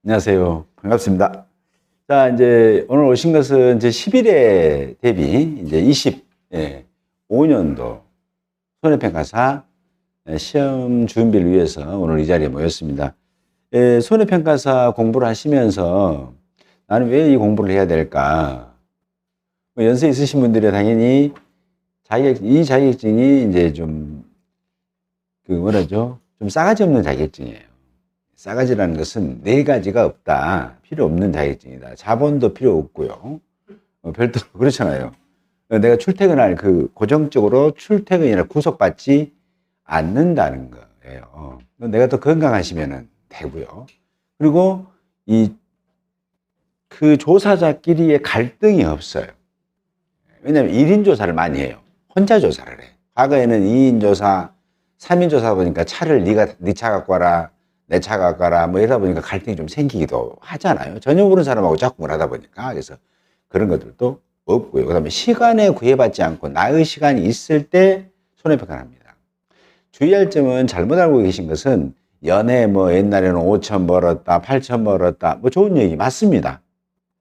안녕하세요. 반갑습니다. 자, 이제 오늘 오신 것은 이제 11회 대비 이제 25년도 손해평가사 시험 준비를 위해서 오늘 이 자리에 모였습니다. 손해평가사 공부를 하시면서 나는 왜 이 공부를 해야 될까? 연세 있으신 분들이 당연히 이 자격증이 이제 좀 좀 싸가지 없는 자격증이에요. 싸가지라는 것은 네 가지가 없다. 필요 없는 자격증이다. 자본도 필요 없고요. 별도로 그렇잖아요. 내가 출퇴근할 고정적으로 출퇴근이나 구속받지 않는다는 거예요. 내가 더 건강하시면 되고요. 그리고 그 조사자끼리의 갈등이 없어요. 왜냐하면 1인 조사를 많이 해요. 혼자 조사를 해. 과거에는 2인 조사, 3인 조사 보니까 차를 네 차 갖고 와라. 내 차 갖고 와라. 뭐 이러다 보니까 갈등이 좀 생기기도 하잖아요. 전혀 모르는 사람하고 짝꿍을 하다 보니까. 그래서 그런 것들도 없고요. 그 다음에 시간에 구애받지 않고 나의 시간이 있을 때 손해평가를 합니다. 주의할 점은 잘못 알고 계신 것은 연애 뭐 옛날에는 5천 벌었다, 8천 벌었다. 뭐 좋은 얘기 맞습니다.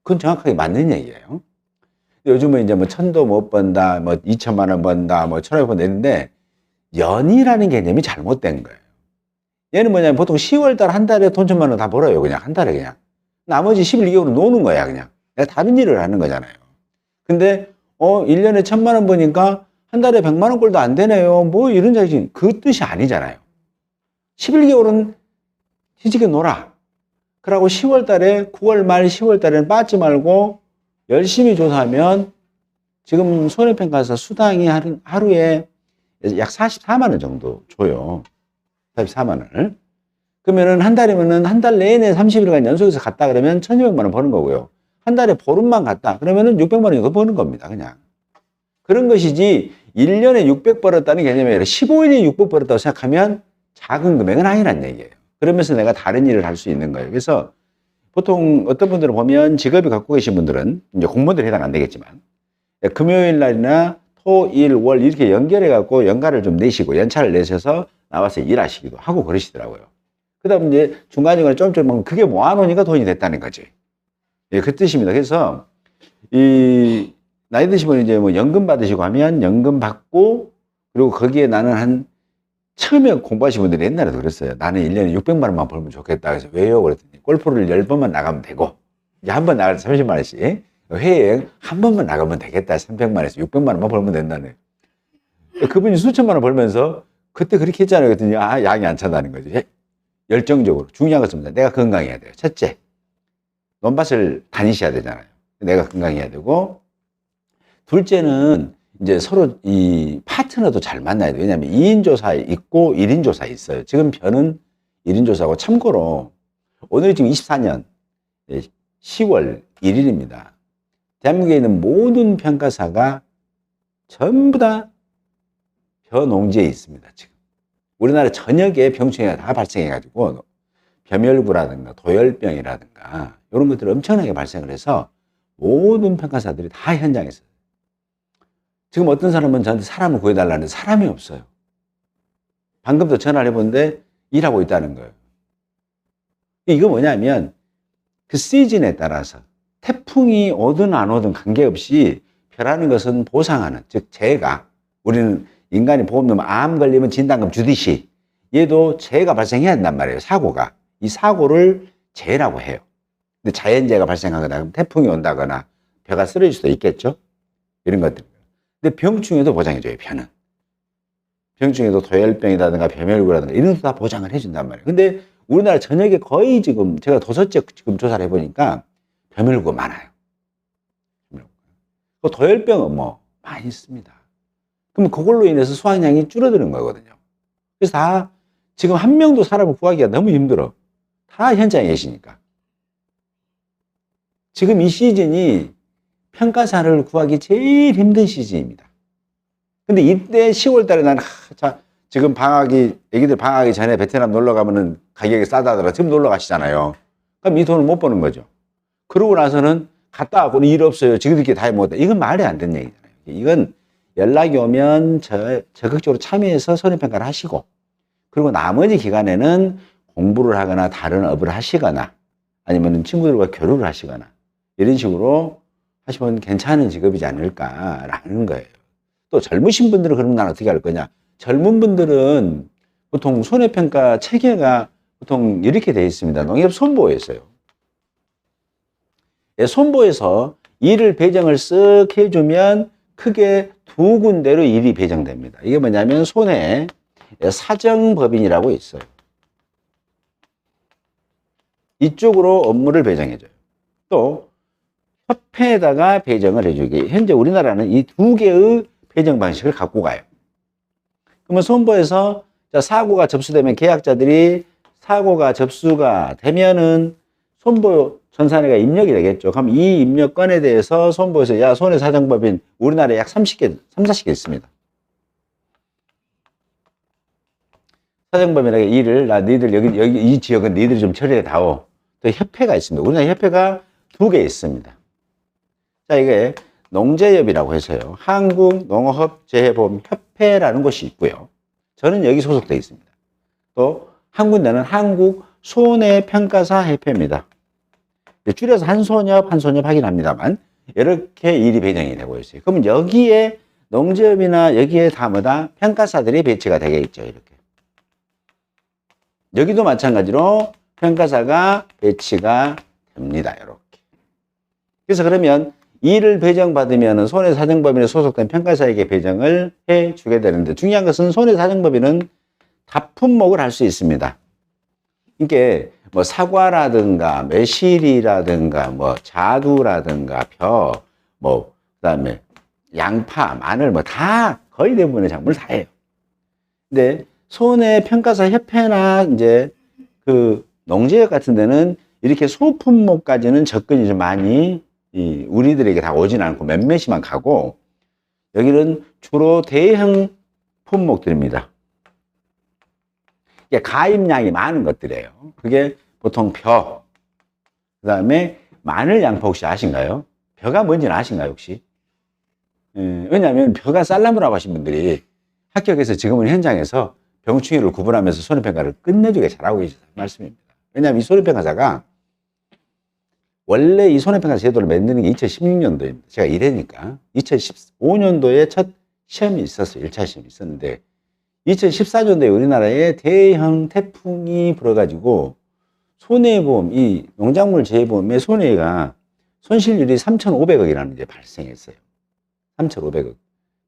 그건 정확하게 맞는 얘기예요. 요즘은 이제 뭐 1,000도 못 번다, 뭐 2천만 원 번다, 뭐 1,000원 번다 했는데 연이라는 개념이 잘못된 거예요. 얘는 뭐냐면 보통 10월달 한 달에 돈 1,000만 원 다 벌어요. 그냥 한 달에 그냥. 나머지 11개월은 노는 거야. 그냥. 내가 다른 일을 하는 거잖아요. 근데 1년에 1,000만 원 버니까 한 달에 100만 원 꼴도 안 되네요. 뭐 이런 자격증. 그 뜻이 아니잖아요. 11개월은 희지게 놀아. 그러고 10월달에 9월 말 10월달에는 빠지 말고 열심히 조사하면 지금 손해평가사 수당이 하루에 약 44만 원 정도 줘요. 44만 원을. 그러면은 한 달이면은 한 달 내내 30일간 연속해서 갔다 그러면 1,200만 원 버는 거고요. 한 달에 보름만 갔다 그러면은 600만 원 정도 버는 겁니다. 그냥. 그런 것이지 1년에 600 벌었다는 개념이 아니라 15일에 600 벌었다고 생각하면 작은 금액은 아니란 얘기예요. 그러면서 내가 다른 일을 할 수 있는 거예요. 그래서 보통 어떤 분들을 보면 직업이 갖고 계신 분들은 이제 공무원들이 해당 안 되겠지만 금요일 날이나 토, 일, 월 이렇게 연결해 갖고 연가를 좀 내시고 연차를 내셔서 나와서 일하시기도 하고 그러시더라고요. 그 다음에 이제 중간중간에 좀 그게 모아놓으니까 돈이 됐다는 거지. 예, 그 뜻입니다. 그래서 나이 드시면 이제 뭐 연금 받으시고 하면 연금 받고 그리고 거기에 나는 처음에 공부하신 분들이 옛날에도 그랬어요. 나는 1년에 600만 원만 벌면 좋겠다. 그래서 왜요? 그랬더니 골프를 10번만 나가면 되고 이제 한 번 나갈 때 30만 원씩 해외여행 한 번만 나가면 되겠다. 300만 원에서 600만 원만 벌면 된다네. 그분이 수천만 원 벌면서 그때 그렇게 했잖아요. 그랬더니 양이 안 찬다는 거지. 열정적으로. 중요한 것은 내가 건강해야 돼요. 첫째, 논밭을 다니셔야 되잖아요. 내가 건강해야 되고 둘째는 이제 서로 이 파트너도 잘 만나야 돼요. 왜냐하면 2인 조사 있고 1인 조사 있어요. 지금 저는 1인 조사고 참고로 오늘이 지금 24년 10월 1일입니다. 대한민국에 있는 모든 평가사가 전부 다 벼농지에 있습니다. 지금 우리나라 전역에 병충해가 다 발생해가지고 벼멸구라든가 도열병이라든가 이런 것들이 엄청나게 발생을 해서 모든 평가사들이 다 현장에 있어요. 지금 어떤 사람은 저한테 사람을 구해달라는데 사람이 없어요. 방금도 전화를 해보는데 일하고 있다는 거예요. 이거 뭐냐면 그 시즌에 따라서 태풍이 오든 안 오든 관계없이 벼라는 것은 보상하는, 즉 재해가, 우리는 인간이 보험료면 암 걸리면 진단금 주듯이 얘도 재해가 발생해야 된단 말이에요. 사고가. 이 사고를 재해라고 해요. 근데 자연재해가 발생하거나 그럼 태풍이 온다거나 벼가 쓰러질 수도 있겠죠. 이런 것들. 근데 병충해도 보장해줘요. 벼는. 병충해도 도열병이라든가 벼멸구라든가 이런 것도 다 보장을 해준단 말이에요. 근데 우리나라 전역에 거의 지금 제가 도서적 지금 조사를 해보니까 벼멸구가 많아요. 도열병은 뭐 많이 있습니다. 그럼 그걸로 인해서 수확량이 줄어드는 거거든요. 그래서 다 지금 한 명도 사람을 구하기가 너무 힘들어. 다 현장에 계시니까. 지금 이 시즌이 평가사를 구하기 제일 힘든 시즌입니다. 근데 이때 10월 달에 나는 지금 애기들 방학하기 전에 베트남 놀러 가면은 가격이 싸다 하더라. 지금 놀러 가시잖아요. 그럼 이 돈을 못 버는 거죠. 그러고 나서는 갔다 와고는 일 없어요. 지금들끼리 다 해먹었다. 이건 말이 안 되는 얘기잖아요. 이건 연락이 오면 적극적으로 참여해서 손해평가를 하시고 그리고 나머지 기간에는 공부를 하거나 다른 업을 하시거나 아니면 친구들과 교류를 하시거나 이런 식으로 하시면 괜찮은 직업이지 않을까라는 거예요. 또 젊으신 분들은 그러면 난 어떻게 할 거냐. 젊은 분들은 보통 손해평가 체계가 보통 이렇게 되어 있습니다. 농협 손보에서요. 손보에서 일을 배정을 쓱 해주면 크게 두 군데로 일이 배정됩니다. 이게 뭐냐면 손해 사정법인이라고 있어요. 이쪽으로 업무를 배정해줘요. 또 협회에다가 배정을 해주기. 현재 우리나라는 이 두 개의 배정 방식을 갖고 가요. 그러면 손보에서 사고가 접수되면 계약자들이 사고가 접수가 되면은 손보 전산회가 입력이 되겠죠. 그럼 이 입력건에 대해서 손보에서 야, 손해사정법인 우리나라에 약 30개, 40개 있습니다. 사정법인에게 일을 너희들 여기 이 지역은 너희들이 좀 처리해 다오. 또 협회가 있습니다. 우리나라 협회가 2개 있습니다. 자, 이게 농재협이라고 해서요. 한국농업재해보험협회라는 곳이 있고요. 저는 여기 소속되어 있습니다. 또 한 군데는 한국손해평가사협회입니다. 줄여서 한손협 하긴 합니다만 이렇게 일이 배정이 되고 있어요. 그럼 여기에 농재협이나 여기에 다 뭐다 평가사들이 배치가 되겠죠. 이렇게. 여기도 마찬가지로 평가사가 배치가 됩니다. 이렇게. 그래서 그러면 일을 배정받으면 손해사정법인에 소속된 평가사에게 배정을 해주게 되는데 중요한 것은 손해사정법인은 다품목을 할 수 있습니다. 이게 뭐 사과라든가 매실이라든가 뭐 자두라든가 벼, 뭐 그다음에 양파, 마늘 뭐 다 거의 대부분의 작물을 다 해요. 근데 손해평가사 협회나 이제 그 농지역 같은 데는 이렇게 소품목까지는 접근이 좀 많이 우리들에게 다 오진 않고 몇몇이만 가고 여기는 주로 대형 품목들입니다. 이게 가입량이 많은 것들이에요. 그게 보통 벼, 그 다음에 마늘, 양파 혹시 아신가요? 벼가 뭔지는 아신가요, 혹시? 왜냐하면 벼가 쌀나무라고 하신 분들이 합격해서 지금은 현장에서 병충해를 구분하면서 손해평가를 끝내주게 잘하고 계시다는 말씀입니다. 왜냐하면 이 손해평가사가 원래 이 손해평가 제도를 만드는 게 2016년도입니다. 제가 이래니까 2015년도에 첫 시험이 있었어요. 1차 시험이 있었는데 2014년도에 우리나라에 대형 태풍이 불어가지고 손해보험, 이 농작물 재해보험의 손해가 손실률이 3,500억이라는 게 발생했어요. 3,500억.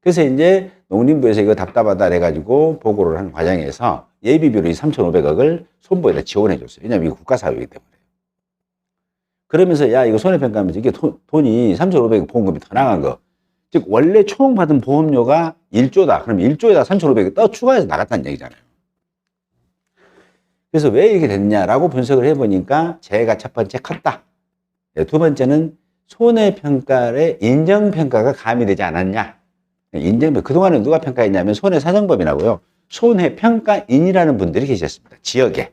그래서 이제 농림부에서 이거 답답하다 해가지고 보고를 한 과정에서 예비비로 이 3,500억을 손보에다 지원해 줬어요. 왜냐하면 이거 국가사업이기 때문에. 그러면서 야, 이거 손해평가하면서 이게 돈이 3,500억 보험금이 더 나간 거. 즉 원래 총 받은 보험료가 1조다. 그럼 1조에다 3,500억 더 추가해서 나갔다는 얘기잖아요. 그래서 왜 이렇게 됐냐라고 분석을 해보니까 재해가 첫 번째 컸다. 두 번째는 손해평가의 인정평가가 가미되지 않았냐. 인정평가. 그동안은 누가 평가했냐면 손해사정법이라고요. 손해평가인이라는 분들이 계셨습니다. 지역에.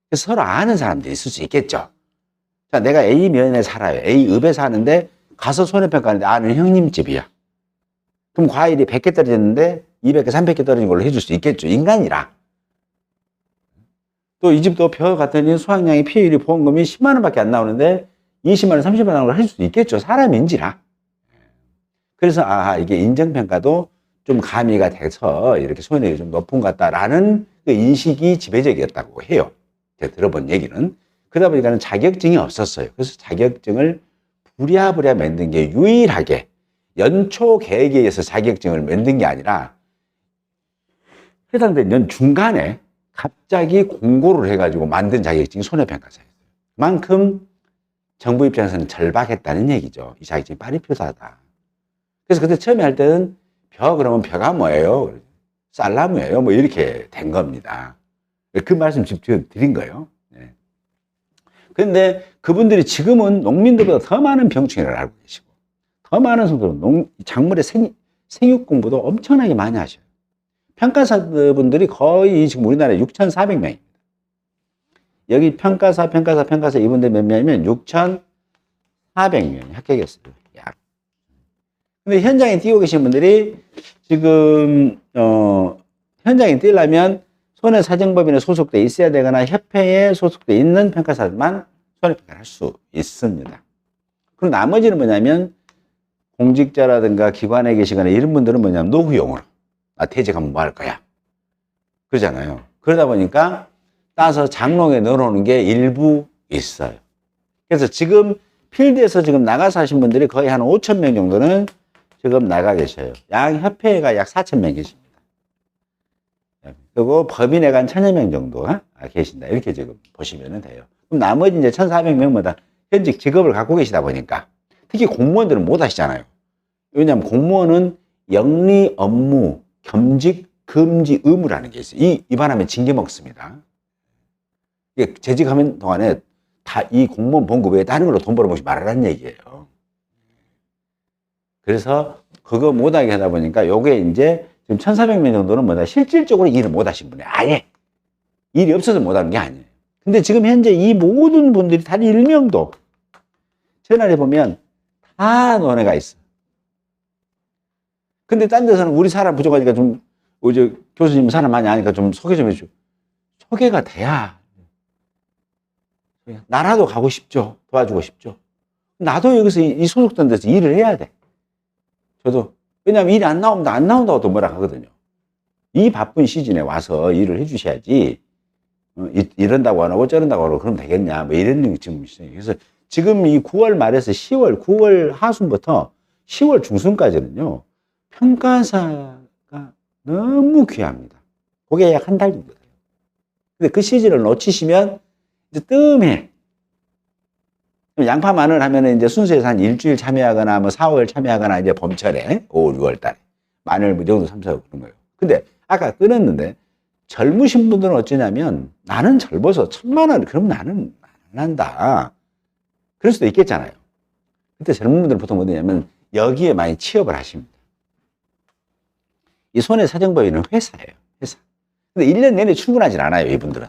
그래서 서로 아는 사람들이 있을 수 있겠죠. 자, 내가 A면에 살아요. A읍에 사는데 가서 손해평가하는데 아는 형님 집이야. 그럼 과일이 100개 떨어졌는데 200개, 300개 떨어진 걸로 해줄 수 있겠죠. 인간이라. 또 이 집도 벼 같더니 수확량이 피해율이 보험금이 10만 원밖에 안 나오는데 20만 원, 30만 원으로 해줄 수도 있겠죠. 사람인지라. 그래서 이게 인정평가도 좀 가미가 돼서 이렇게 손해율이 좀 높은 것 같다라는 그 인식이 지배적이었다고 해요. 제가 들어본 얘기는. 그러다 보니까는 자격증이 없었어요. 그래서 자격증을 부랴부랴 만든 게 유일하게 연초 계획에 의해서 자격증을 만든 게 아니라 해당된 연 중간에 갑자기 공고를 해가지고 만든 자격증이 손해평가사예요. 그만큼 정부 입장에서는 절박했다는 얘기죠. 이 자격증이 빨리 필요하다. 그래서 그때 처음에 할 때는 그러면 벼가 뭐예요? 쌀나무예요? 뭐 이렇게 된 겁니다. 그 말씀 직접 드린 거예요. 그런데 그분들이 지금은 농민들보다 더 많은 병충해를 알고 계시고 더 많은 성도로 작물의 생육 공부도 엄청나게 많이 하셔요. 평가사분들이 거의 지금 우리나라에 6,400명입니다. 여기 평가사 이분들 몇 명이면 6,400명이 합격했어요. 약. 근데 현장에 뛰고 계신 분들이 지금 현장에 뛰려면 손해사정법인에 소속돼 있어야 되거나 협회에 소속돼 있는 평가사들만 손해평가를 할 수 있습니다. 그리고 나머지는 뭐냐면 공직자라든가 기관에 계시거나 이런 분들은 뭐냐면 노후용으로 퇴직하면 뭐 할 거야 그러잖아요. 그러다 보니까 따서 장롱에 넣어놓는 게 일부 있어요. 그래서 지금 필드에서 지금 나가서 하신 분들이 거의 한 5천 명 정도는 지금 나가 계셔요. 양협회가 약 4천 명 계십니다. 그리고 법인회가 한 1,000여 명 정도 계신다. 이렇게 지금 보시면 돼요. 그럼 나머지 이제 1,400명마다 현직 직업을 갖고 계시다 보니까 특히 공무원들은 못 하시잖아요. 왜냐하면 공무원은 영리 업무, 겸직, 금지, 의무라는 게 있어요. 이 위반하면 징계 먹습니다. 이게 재직하는 동안에 다 이 공무원 봉급 외에 다른 걸로 돈 벌어먹지 말라는 얘기예요. 그래서 그거 못하게 하다 보니까 요게 이제 지금 1,400명 정도는 뭐다 실질적으로 일을 못 하신 분이에요. 아예 일이 없어서 못 하는 게 아니에요. 근데 지금 현재 이 모든 분들이 단 1명도 채널에 보면 다 너네가 있어. 근데 딴 데서는 우리 사람 부족하니까 좀 이제 교수님 사람 많이 아니까 좀 소개 좀 해줘. 소개가 돼야 나라도 가고 싶죠. 도와주고 싶죠. 나도 여기서 이 소속된 데서 일을 해야 돼. 저도 왜냐하면 일이 안 나오면 안 나온다고 또 뭐라 하거든요. 이 바쁜 시즌에 와서 일을 해주셔야지 이런다고 안 하고 저런다고 하고 그러면 되겠냐 뭐 이런 게 지금 있어요. 그래서 지금 이 9월 말에서 10월 9월 하순부터 10월 중순까지는요 평가사가 너무 귀합니다. 그게 약 한 달 정도 돼요. 근데 그 시즌을 놓치시면 이제 뜸해. 양파 마늘 하면은 이제 순수해서 한 일주일 참여하거나 뭐 4, 5일 참여하거나 이제 봄철에 5월, 6월 달에 마늘 뭐 정도 참석하고 그런 거예요. 근데 아까 끊었는데 젊으신 분들은 어쩌냐면 나는 젊어서 1,000만 원 그러면 나는 안 한다. 그럴 수도 있겠잖아요. 그때 젊은 분들은 보통 뭐냐면 여기에 많이 취업을 하십니다. 이 손해사정법인은 회사예요. 회사. 근데 1년 내내 출근하진 않아요. 이분들은.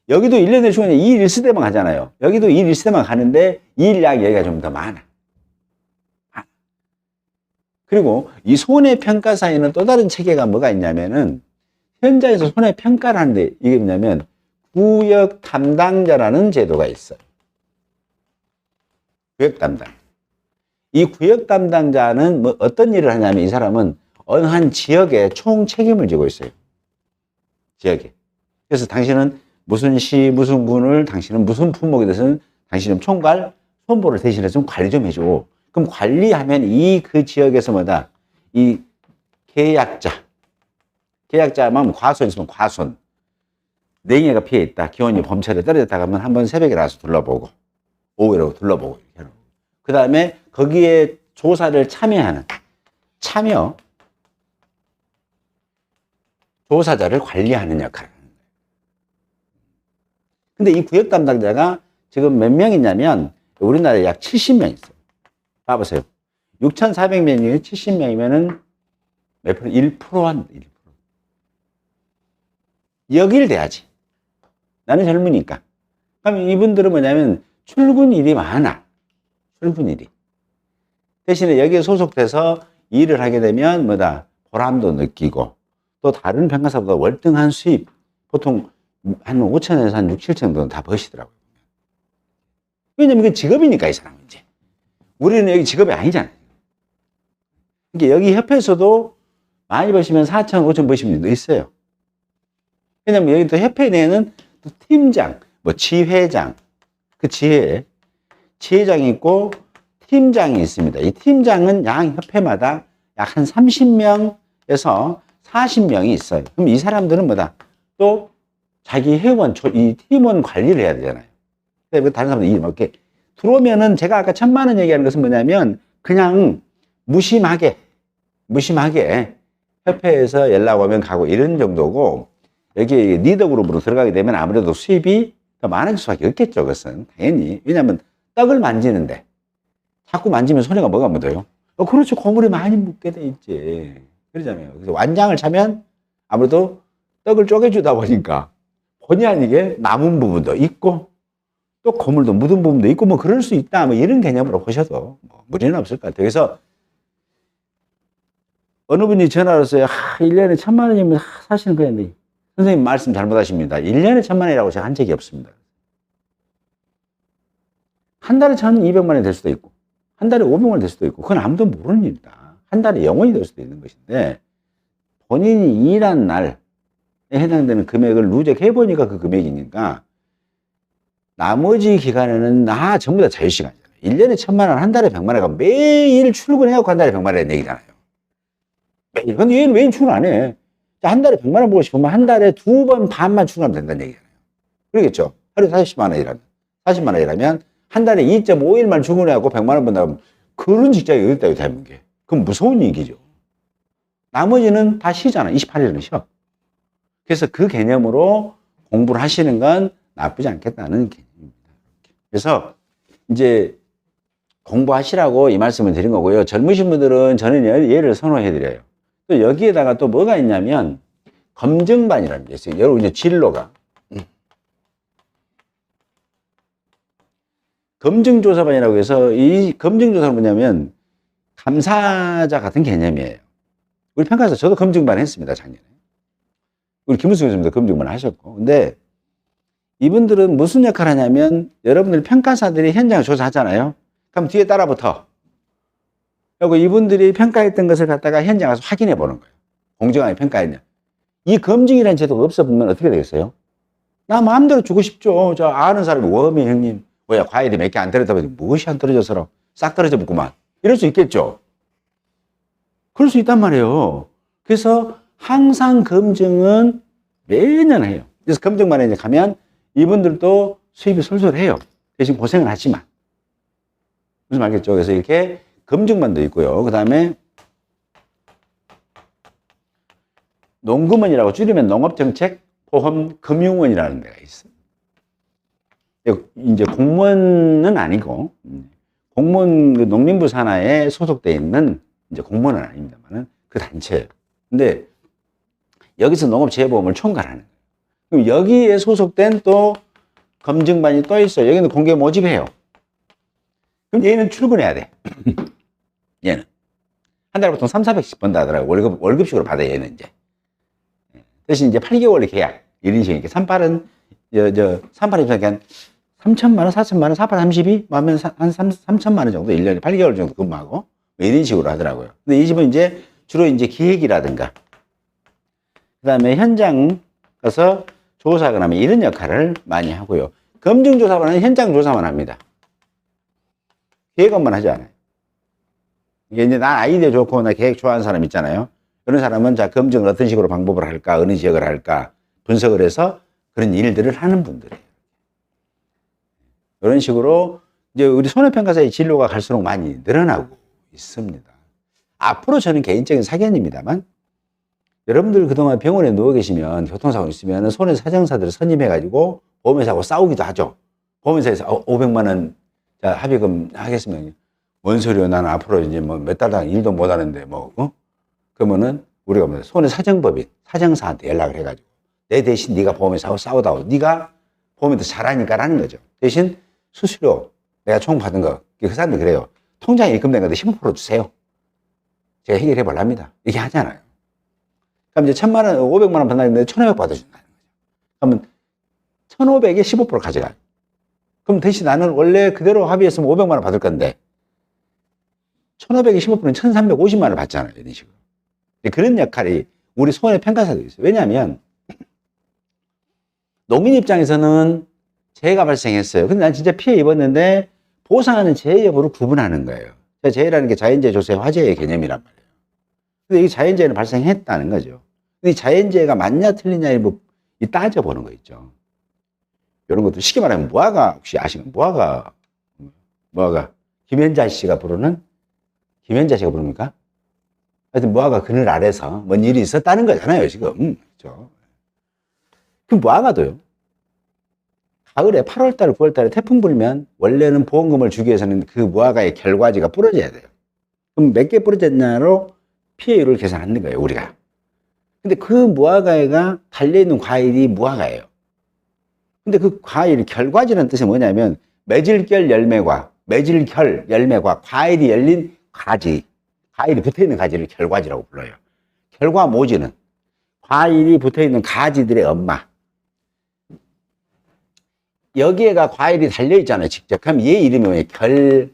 여기도 1년 내내 출근해 2일 1시대만 가잖아요. 여기도 2일 1시대만 가는데 2일 약 여기가 좀 더 많아. 그리고 이 손해평가사에는 또 다른 체계가 뭐가 있냐면은 현장에서 손해평가를 하는데 이게 뭐냐면 구역 담당자라는 제도가 있어요. 구역 담당. 이 구역 담당자는 뭐 어떤 일을 하냐면 이 사람은 어느 한 지역에 총 책임을 지고 있어요. 지역에. 그래서 당신은 무슨 시, 무슨 군을, 당신은 무슨 품목에 대해서는 당신은 총괄, 손보를 대신해서 좀 관리 좀 해줘. 그럼 관리하면 그 지역에서 뭐다? 이 계약자만 과손 있으면 과손. 냉해가 피해 있다. 기온이 봄철에 떨어졌다 하면 한번 새벽에 나와서 둘러보고, 오후에 둘러보고. 그 다음에 거기에 조사를 참여하는, 조사자를 관리하는 역할을 하는 거예요. 근데 이 구역 담당자가 지금 몇 명 있냐면 우리나라에 약 70명 있어요. 봐보세요. 6,400명 중에 70명이면은 몇 프로? 1%합니다. 1%. 여길 돼야지. 나는 젊으니까. 그럼 이분들은 뭐냐면 출근일이 많아. 출근일이. 대신에 여기에 소속돼서 일을 하게 되면 뭐다? 보람도 느끼고 또 다른 평가사보다 월등한 수입 보통 한 5천에서 한 6, 7천 정도는 다 버시더라고요. 왜냐면 이게 직업이니까 이 사람은 이제. 우리는 여기 직업이 아니잖아요. 그러니까 여기 협회에서도 많이 버시면 4천, 5천 버시는 분도 있어요. 왜냐면 여기 또 협회 내에는 또 팀장, 뭐 지회장, 그 지회장이 있고 팀장이 있습니다. 이 팀장은 양 협회마다 약 한 30명에서 40명이 있어요. 그럼 이 사람들은 뭐다? 또 자기 회원, 이 팀원 관리를 해야 되잖아요. 다른 사람들 일 이렇게 들어오면은 제가 아까 1,000만 원 얘기하는 것은 뭐냐면 그냥 무심하게 협회에서 연락 오면 가고 이런 정도고 여기 리더 그룹으로 들어가게 되면 아무래도 수입이 더 많아질 수밖에 없겠죠. 그것은 당연히. 왜냐하면 떡을 만지는데 자꾸 만지면 손해가 뭐가 묻어요? 그렇죠. 고물이 많이 묻게 돼 있지. 그러잖아요. 그래서 완장을 차면 아무래도 떡을 쪼개주다 보니까 본의 아니게 남은 부분도 있고 또 고물도 묻은 부분도 있고 뭐 그럴 수 있다. 뭐 이런 개념으로 보셔도 뭐 무리는 없을 것 같아요. 그래서 어느 분이 전화를 했어요. 1년에 1,000만 원이면 사실은 그냥 선생님 말씀 잘못하십니다. 1년에 1,000만 원이라고 제가 한 적이 없습니다. 한 달에 1,200만 원이 될 수도 있고, 한 달에 500만 원이 될 수도 있고, 그건 아무도 모르는 일이다. 한 달에 0원이 될 수도 있는 것인데, 본인이 일한 날에 해당되는 금액을 누적 해보니까 그 금액이니까, 나머지 기간에는 전부 다 자유시간이잖아요. 1년에 1,000만 원, 한 달에 100만 원가 매일 출근해갖고 한 달에 100만 원 얘기잖아요. 매일. 근데 얘는 매일 출근 안 해. 한 달에 100만 원 보고 싶으면 한 달에 2번 반만 출근하면 된다는 얘기잖아요. 그러겠죠? 하루에 40만 원이라면. 40만 원이라면 한 달에 2.5일만 출근해갖고 100만 원 번다면 그런 직장이 어디 있다고 대한민국에. 그건 무서운 얘기죠. 나머지는 다 쉬잖아. 28일은 쉬어. 그래서 그 개념으로 공부를 하시는 건 나쁘지 않겠다는 개념입니다. 그래서 이제 공부하시라고 이 말씀을 드린 거고요. 젊으신 분들은 저는 얘를 선호해 드려요. 또 여기에다가 또 뭐가 있냐면 검증반이라는 게 있어요. 여러분 이제 진로가 검증조사반이라고 해서 이 검증조사는 뭐냐면 감사자 같은 개념이에요. 우리 평가에서 저도 검증반 했습니다, 작년에. 우리 김우승 교수님도 검증반 하셨고. 근데 이분들은 무슨 역할을 하냐면 여러분들 평가사들이 현장을 조사하잖아요. 그럼 뒤에 따라붙어. 그리고 이분들이 평가했던 것을 갖다가 현장 가서 확인해 보는 거예요. 공정하게 평가했냐. 이 검증이라는 제도가 없어보면 어떻게 되겠어요? 나 마음대로 주고 싶죠. 저 아는 사람이 웜이 형님. 뭐야, 과일이 몇 개 안 떨어졌다 보니 무엇이 안 떨어져서라. 싹 떨어져 붙구만. 이럴 수 있겠죠. 그럴 수 있단 말이에요. 그래서 항상 검증은 매년 해요. 그래서 검증반에 이제 가면 이분들도 수입이 솔솔해요. 대신 고생을 하지만. 무슨 말겠죠? 그래서 이렇게 검증반도 있고요. 그 다음에 농금원이라고 줄이면 농업정책보험금융원이라는 데가 있어요. 이제 공무원은 아니고, 공무원 그 농림부 산하에 소속되어 있는 이제 공무원은 아닙니다만은 그 단체예요. 근데 여기서 농업재해보험을 총괄하는 거예요. 그럼 여기에 소속된 또 검증반이 또 있어요. 여기는 공개 모집해요. 그럼 얘는 출근해야 돼. 얘는. 한 달에 보통 3,400씩 번다 하더라고요. 월급식으로 받아요, 얘는 이제. 대신 이제 8개월 계약. 이런 식이니까. 38은, 38 입장에 한 3,000만 원, 4,000만 원, 48, 32? 하면 한 3,000만 원 정도 1년에 8개월 정도 근무하고. 이런 식으로 하더라고요. 근데 이 집은 이제 주로 이제 기획이라든가, 그 다음에 현장 가서 조사하거나 이런 역할을 많이 하고요. 검증조사반은 현장 조사만 합니다. 계획업만 하지 않아요. 이게 이제 나 아이디어 좋고 나 계획 좋아하는 사람 있잖아요. 그런 사람은 자, 검증을 어떤 식으로 방법을 할까, 어느 지역을 할까 분석을 해서 그런 일들을 하는 분들이에요. 이런 식으로 이제 우리 손해평가사의 진로가 갈수록 많이 늘어나고 있습니다. 앞으로 저는 개인적인 사견입니다만 여러분들 그동안 병원에 누워 계시면 교통사고 있으면 손해사정사들을 선임해가지고 보험회사하고 싸우기도 하죠. 보험회사에서 500만 원 자, 합의금 하겠으면 뭔 소리요? 나는 앞으로 이제 뭐 몇 달 동안 일도 못 하는데 그러면은 우리가 뭐 손해사정법인 사정사한테 연락을 해가지고 내 대신 네가 보험회사하고 싸우다고 네가 보험이 더 잘하니까라는 거죠. 대신 수수료 내가 총 받은 거 그 사람들 그래요. 통장에 입금된 건데 15% 주세요. 제가 해결해 보랍니다. 이렇게 하잖아요. 그럼 이제 1,000만 원, 500만 원 받는데 1,500 받아준다는 거죠. 그러면 1,500에 15% 가져가요. 그럼 대신 나는 원래 그대로 합의했으면 500만 원 받을 건데 1,500에 15%는 1,350만 원을 받잖아요. 이런 식으로. 그런 역할이 우리 손해평가사들이 있어요. 왜냐하면 농민 입장에서는 재해가 발생했어요. 근데 난 진짜 피해 입었는데 보상하는 재해 여부를 구분하는 거예요. 재해라는 게 자연재해, 조세, 화재의 개념이란 말이에요. 근데 이 자연재해는 발생했다는 거죠. 근데 이 자연재해가 맞냐 틀리냐를 따져보는 거 있죠. 이런 것도 쉽게 말하면 무화과 혹시 아시는 무화과 김현자 씨가 부르는 김현자 씨가 부릅니까? 하여튼 무화과 그늘 아래서 뭔 일이 있었다는 거잖아요 지금. 그렇죠? 그 무화과도요. 가을에 8월달, 9월달에 태풍 불면 원래는 보험금을 주기 위해서는 그 무화과의 결과지가 부러져야 돼요. 그럼 몇 개 부러졌냐로 피해율을 계산하는 거예요 우리가. 근데 그 무화과가 달려있는 과일이 무화과예요. 근데 그 과일 결과지라는 뜻이 뭐냐면 매질결 열매과 매질결 열매과 과일이 열린 가지, 과일이 붙어있는 가지를 결과지라고 불러요. 결과 모지는 과일이 붙어있는 가지들의 엄마. 여기에가 과일이 달려있잖아요, 직접. 그럼 얘 이름이 뭐예요?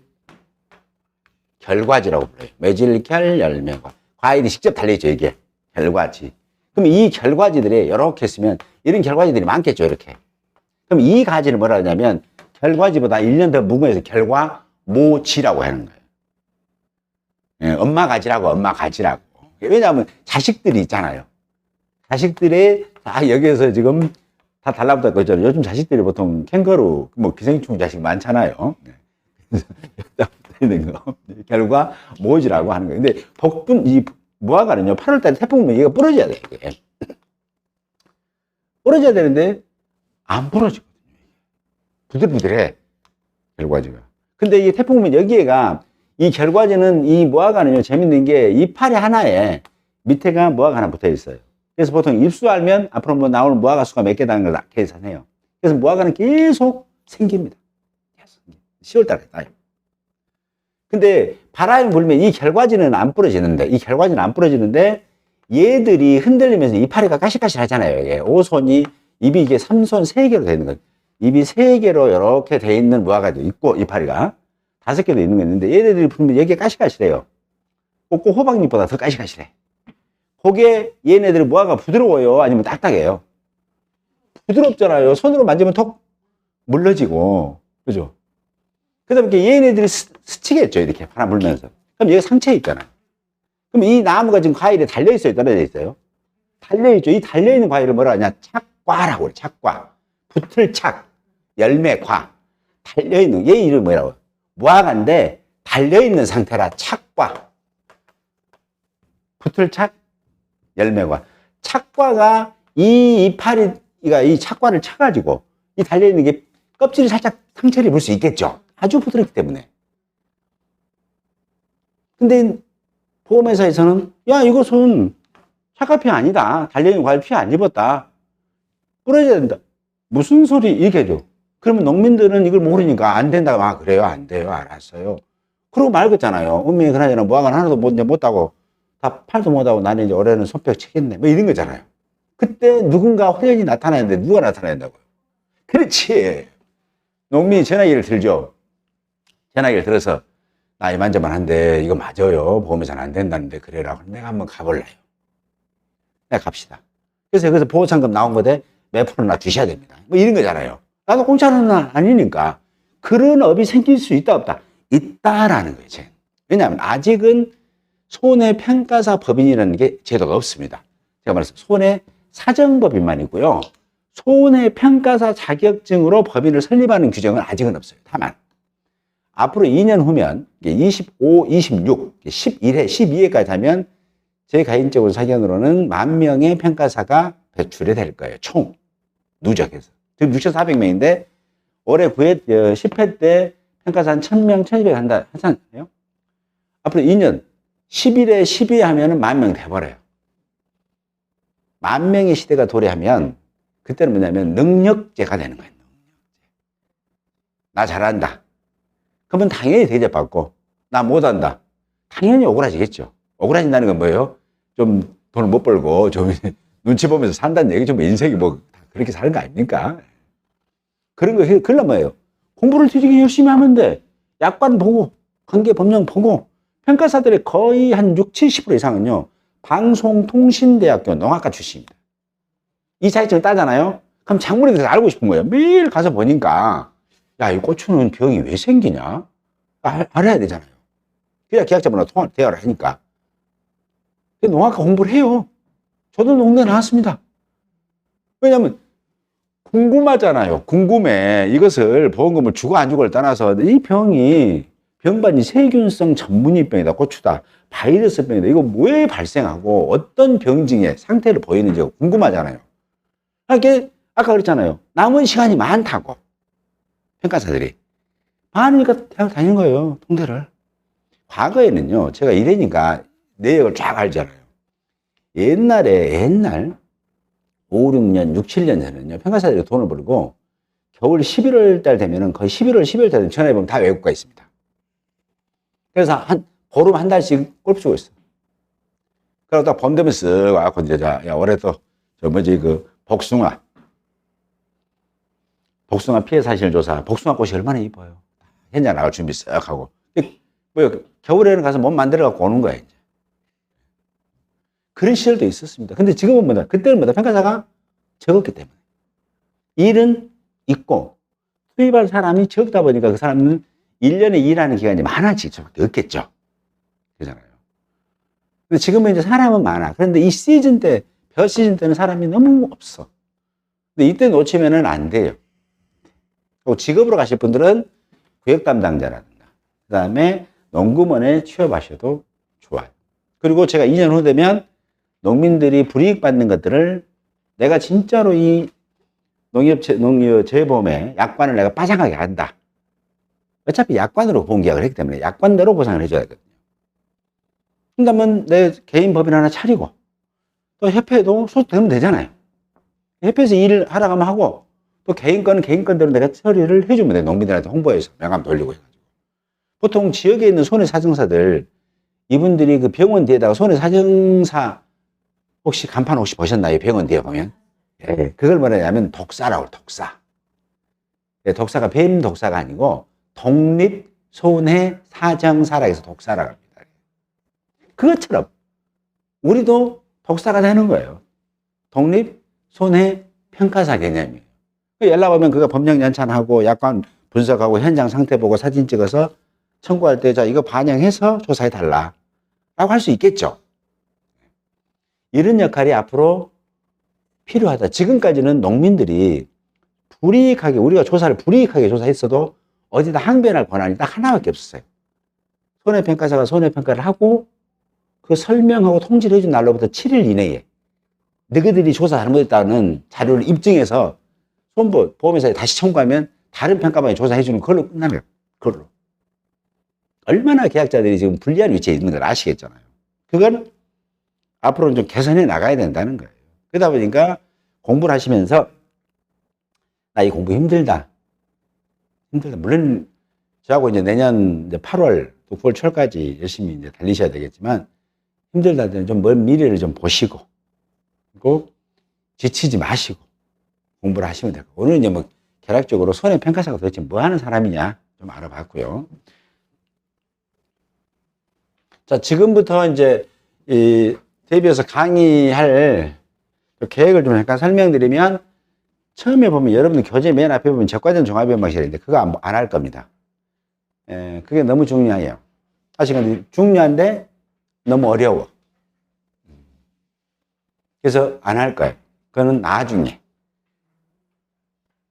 결과지라고 불러요. 매질결 열매과. 과일이 직접 달려있죠, 이게. 결과지. 그럼 이 결과지들이 이렇게 쓰면 이런 결과지들이 많겠죠, 이렇게. 그럼 이 가지를 뭐라 하냐면 결과지보다 1년 더 무거워서 결과모지라고 하는 거예요. 예, 엄마 가지라고, 엄마 가지라고. 왜냐하면 자식들이 있잖아요. 자식들이 다 여기에서 지금 다 달라붙었고 있잖아요. 요즘 자식들이 보통 캥거루, 뭐 기생충 자식 많잖아요. 여기다 붙어있는 거. 결과 모지라고 하는 거예요. 근데 이 무화과는요, 8월달에 태풍 오면 얘가 부러져야 돼요, 이게. 부러져야 되는데, 안 부러지거든요. 부들부들해, 결과지가. 근데 이 태풍 오면 여기에가, 이 결과지는, 이 무화과는요, 재밌는 게 이파리 하나에 밑에가 무화과 하나 붙어 있어요. 그래서 보통 입수 알면 앞으로 뭐 나올 무화과 수가 몇 개다는 걸 계산해요. 그래서 무화과는 계속 생깁니다. 계속 10월달에 따요. 근데 바람이 불면 이 결과지는 안 부러지는데, 얘들이 흔들리면서 이파리가 까실까실 하잖아요. 예, 5손이, 입이 이게 3손 3개로 되어 있는 거예요. 입이 3개로 이렇게 되어 있는 무화과도 있고, 이파리가 5개도 있는 거 있는데, 얘네들이 불면 여기가 까실까실해요. 꼭꼭 호박잎보다 더 까실까실해. 그게 얘네들이 무화과 부드러워요? 아니면 딱딱해요? 부드럽잖아요. 손으로 만지면 톡 물러지고, 그죠? 그 다음에 얘네들이 스치겠죠. 이렇게 바람 불면서. 그럼 얘가 상처에 있잖아요. 그럼 이 나무가 지금 과일에 달려있어요? 떨어져 있어요? 달려있죠. 이 달려있는 과일을 뭐라 하냐? 착과라고 그래. 착과. 붙을 착. 열매과. 달려있는, 얘 이름이 뭐라고? 무화과인데, 달려있는 상태라 착과. 붙을 착. 열매과. 착과가 이 이파리가 이 착과를 쳐가지고, 이 달려있는 게 껍질이 살짝 상처를 입을 수 있겠죠. 아주 부드럽기 때문에. 근데 보험회사에서는 야, 이것은 착과피 아니다. 달려있는 과일 피 안 입었다. 부러져야 된다. 무슨 소리? 이렇게 해줘. 그러면 농민들은 이걸 모르니까 안 된다고. 아, 그래요? 안 돼요? 알았어요. 그러고 말겠잖아요. 은명이 그나저나 무화과는 하나도 못하고 다 팔도 못하고 나는 이제 올해는 손뼉 치겠네. 뭐 이런 거잖아요. 그때 누군가 호연이 나타나는데 누가 나타난다고요? 그렇지. 농민이 전화기를 들죠. 전화기를 들어서 나 이만저만 한데 이거 맞아요. 보험회사는 안 된다는데 그래라. 내가 한번 가볼래요. 내가 갑시다. 그래서 여기서 보호상금 나온 거대 몇 프로나 주셔야 됩니다. 뭐 이런 거잖아요. 나도 공짜는 아니니까. 그런 업이 생길 수 있다 없다? 있다라는 거예요. 왜냐하면 아직은 손해평가사 법인이라는 게 제도가 없습니다. 제가 말했어요. 손해사정법인만 있고요. 손해평가사 자격증으로 법인을 설립하는 규정은 아직은 없어요. 다만 앞으로 2년 후면 25, 26, 11회, 12회까지 하면 제 개인적으로 사견으로는 10,000명의 평가사가 배출이 될 거예요. 총 누적해서. 지금 6,400명인데 올해 9회, 10회 때 평가사 한 1,000명, 1,200 한다 하잖아요. 앞으로 2년 11회, 12회 하면은 10,000명 돼버려요. 10,000명의 시대가 도래하면 그때는 뭐냐면 능력제가 되는 거예요. 나 잘한다. 그러면 당연히 대접받고 나 못한다. 당연히 오그라지겠죠. 오그라진다는 건 뭐예요? 좀 돈을 못 벌고 좀 눈치 보면서 산다는 얘기. 좀 인생이 뭐 그렇게 사는 거 아닙니까? 그런 거 그러려면 뭐예요? 공부를 되게 열심히 하면 돼. 약관 보고 관계 법령 보고 평가사들의 거의 한 6, 70% 이상은요. 방송통신대학교 농학과 출신입니다. 이 자격증을 따잖아요. 그럼 작물에 대해서 알고 싶은 거예요. 매일 가서 보니까 야, 이 고추는 병이 왜 생기냐? 알아야 되잖아요. 그래야 계약자분하고 대화를 하니까. 농학과 공부를 해요. 저도 농대 나왔습니다. 왜냐면 궁금하잖아요. 궁금해. 이것을 보험금을 주고 안 주고를 떠나서 이 병이 병반이 세균성 전문이병이다. 고추다. 바이러스병이다. 이거 왜 발생하고 어떤 병증의 상태를 보이는지 궁금하잖아요. 그러니까 아까 그랬잖아요. 남은 시간이 많다고. 평가사들이. 많으니까 대학 다니는 거예요. 통대를. 과거에는요. 제가 이래니까 내역을 쫙 알잖아요. 옛날 5, 6년, 6, 7년 전에는요. 평가사들이 돈을 벌고 겨울 11월 달 되면은 거의 11월, 12월 달에 전화해보면 다 외국가 있습니다. 그래서 보름 한 달씩 골프 치고 있어. 그러고 딱 봄 되면 쓱 와갖고 이제 야, 올해 또, 복숭아. 복숭아 피해 사실 조사. 복숭아 꽃이 얼마나 이뻐요. 현장 나갈 준비 쓱 하고. 뭐 겨울에는 가서 몸 만들어 갖고 오는 거예요. 이제. 그런 시절도 있었습니다. 근데 지금은 뭐다? 그때는 뭐다? 평가사가 적었기 때문에. 일은 있고 투입할 사람이 적다 보니까 그 사람은 1년에 일하는 기간이 많아질 수밖에 없겠죠. 그잖아요. 근데 지금은 이제 사람은 많아. 그런데 이 시즌 때, 벼 시즌 때는 사람이 너무 없어. 근데 이때 놓치면은 안 돼요. 그리고 직업으로 가실 분들은 구역 담당자라든가, 그 다음에 농구먼에 취업하셔도 좋아요. 그리고 제가 2년 후 되면 농민들이 불이익 받는 것들을 내가 진짜로 이 농협 재보험에 약관을 내가 빠져나가게 한다. 어차피 약관으로 보험계약을 했기 때문에 약관대로 보상을 해줘야 되거든요. 그러면 내 개인 법인 하나 차리고 또 협회에도 소속되면 되잖아요. 협회에서 일을 하라 하면 하고 또 개인 거는 개인 건대로 내가 처리를 해주면 돼. 농민들한테 홍보해서 명함 돌리고 해가지고. 보통 지역에 있는 손해사정사들 이분들이 그 병원 뒤에다가 손해사정사 혹시 간판 혹시 보셨나요? 병원 뒤에 보면. 예, 그걸 뭐냐면 독사라고 독사. 예, 독사가 뱀 독사가 아니고 독립손해사정사라 해서 독사라고 합니다. 그것처럼 우리도 독사가 되는 거예요. 독립손해평가사 개념이에요. 연락 오면 그거 법령 연찬하고 약관 분석하고 현장 상태 보고 사진 찍어서 청구할 때 자 이거 반영해서 조사해 달라 라고 할 수 있겠죠. 이런 역할이 앞으로 필요하다. 지금까지는 농민들이 불이익하게 우리가 조사를 불이익하게 조사했어도 어디다 항변할 권한이 딱 하나밖에 없었어요. 손해평가사가 손해평가를 하고 그 설명하고 통지를 해준 날로부터 7일 이내에 너희들이 조사 잘못했다는 자료를 입증해서 보험회사에 다시 청구하면 다른 평가반이 조사해주는 걸로 끝나는 거예요. 그걸로. 얼마나 계약자들이 지금 불리한 위치에 있는 걸 아시겠잖아요. 그건 앞으로는 좀 개선해 나가야 된다는 거예요. 그러다 보니까 공부를 하시면서 나 이 공부 힘들다. 물론 저하고 이제 내년 이제 8월 또 9월 초까지 열심히 이제 달리셔야 되겠지만 힘들다면 좀 먼 미래를 좀 보시고 그리고 지치지 마시고 공부를 하시면 되고 오늘 이제 뭐 결합적으로 손해평가사가 도대체 뭐 하는 사람이냐 좀 알아봤고요. 자, 지금부터 이제 이 대비해서 강의할 계획을 좀 잠깐 설명드리면 처음에 보면 여러분들 교재 맨 앞에 보면 적과전 종합연방실인데 그거 안 할 겁니다. 그게 너무 중요해요. 사실은 중요한데 너무 어려워. 그래서 안 할 거예요. 그거는 나중에.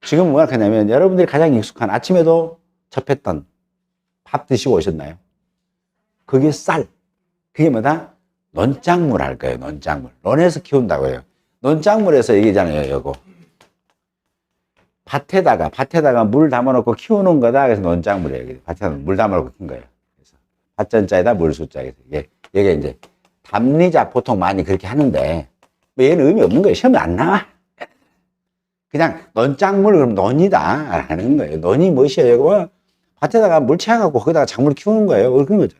지금 뭐가 하냐면 여러분들이 가장 익숙한 아침에도 접했던 밥 드시고 오셨나요? 그게 쌀. 그게 뭐다? 논작물 할 거예요. 논작물. 논에서 키운다고 해요. 논작물에서 얘기잖아요. 이거. 밭에다가 물 담아놓고 키우는 거다. 그래서 논작물이에요. 밭에다 물 담아놓고 키운 거예요. 그래서 밭전자에다 물수자에서 이게 이제 답리자 보통 많이 그렇게 하는데 뭐 얘는 의미 없는 거예요. 시험에 안 나와. 그냥 논작물 그럼 논이다 라는 거예요. 논이 무엇이에요? 이거 밭에다가 물 채워갖고 거기다가 작물 키우는 거예요. 그런 거죠.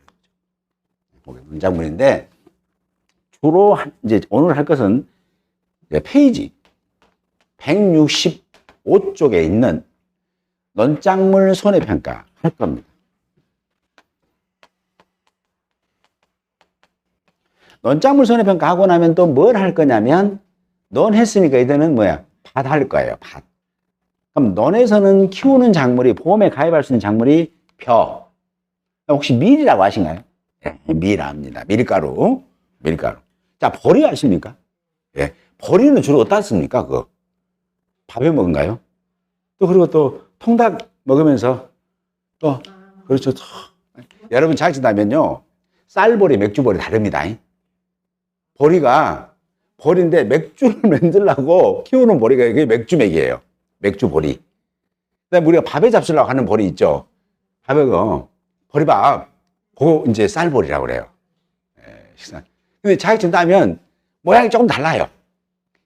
논작물인데 주로 이제 오늘 할 것은 페이지 165쪽에 있는 논작물 손해평가 할 겁니다. 논작물 손해평가 하고 나면 또 뭘 할 거냐면 논 했으니까 이제는 뭐야? 밭 할 거예요. 밭. 그럼 논에서는 키우는 작물이 보험에 가입할 수 있는 작물이 벼. 혹시 밀이라고 아신가요? 네, 밀합니다. 밀가루. 자, 보리 아십니까? 예. 보리는 주로 어디다 씁니까? 그거. 밥에 먹은가요? 또 그리고 또 통닭 먹으면서 또 그렇죠. 여러분 자칫하면요. 쌀보리, 맥주보리 다릅니다. 보리가 보리인데 맥주를 만들려고 키우는 보리가 이게 맥주맥이에요. 맥주보리. 그다음에 우리가 밥에 잡수려고 하는 보리 있죠. 밥에 보리밥. 그거 이제 쌀보리라고 그래요. 예, 식사. 근데 자격증 따면 모양이 조금 달라요.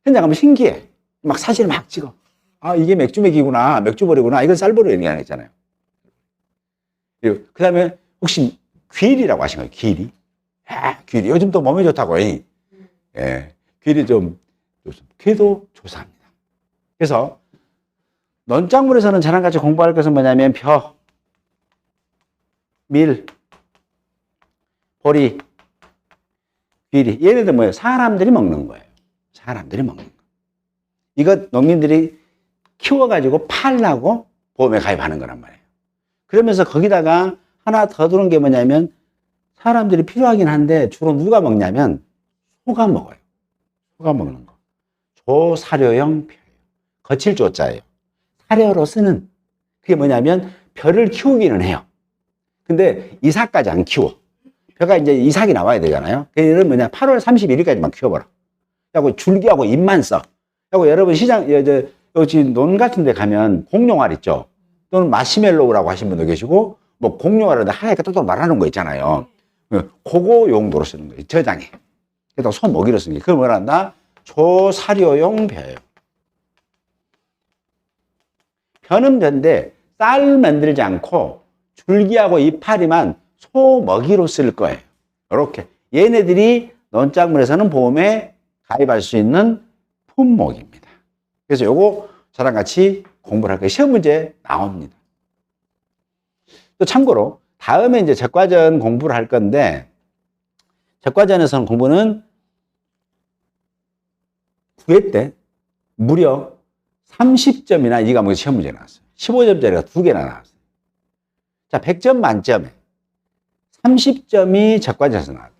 현장 가면 신기해. 막 사진을 막 찍어. 아, 이게 맥주맥이구나. 맥주보리구나. 이건 쌀보리 얘기하잖아요. 그 다음에 혹시 귀리라고 하신가요? 귀리? 아, 귀리. 요즘 또 몸에 좋다고. 예. 귀리 좀, 귀도 조사합니다. 그래서 논작물에서는 저랑 같이 공부할 것은 뭐냐면 벼, 밀, 보리, 귀리. 얘네들 뭐예요? 사람들이 먹는 거예요. 사람들이 먹는 거. 이거 농민들이 키워가지고 팔라고 보험에 가입하는 거란 말이에요. 그러면서 거기다가 하나 더 들어온 게 뭐냐면 사람들이 필요하긴 한데 주로 누가 먹냐면 소가 먹어요. 소가 먹는 거. 조사료용 벼예요. 거칠 조자예요. 사료로 쓰는. 그게 뭐냐면 벼를 키우기는 해요. 근데 이삭까지 안 키워. 벼가 이제 이삭이 나와야 되잖아요. 그래서 뭐냐 8월 31일까지만 키워버려. 하고 줄기하고 잎만 써. 하고 여러분 시장 여기 논 같은 데 가면 공룡알 있죠. 또는 마시멜로우라고 하신 분도 계시고 뭐 공룡알인데 하얗게 똑똑 말하는 거 있잖아요. 그거 용도로 쓰는 거예요. 저장해. 그래서 소 먹이로 쓰는 게 그걸 뭐라 한다? 조사료용 벼예요. 벼는 벼인데 쌀 만들지 않고 줄기하고 이파리만 소 먹이로 쓸 거예요. 이렇게 얘네들이 논작물에서는 보험에 가입할 수 있는 품목입니다. 그래서 요거 저랑 같이 공부를 할 거예요. 시험 문제 나옵니다. 또 참고로 다음에 이제 적과전 공부를 할 건데 적과전에서는 공부는 9회 때 무려 30점이나 이 과목에 시험 문제 나왔어요. 15점짜리가 2개나 나왔어요. 자, 100점 만점에 30점이 적과전에서 나왔다.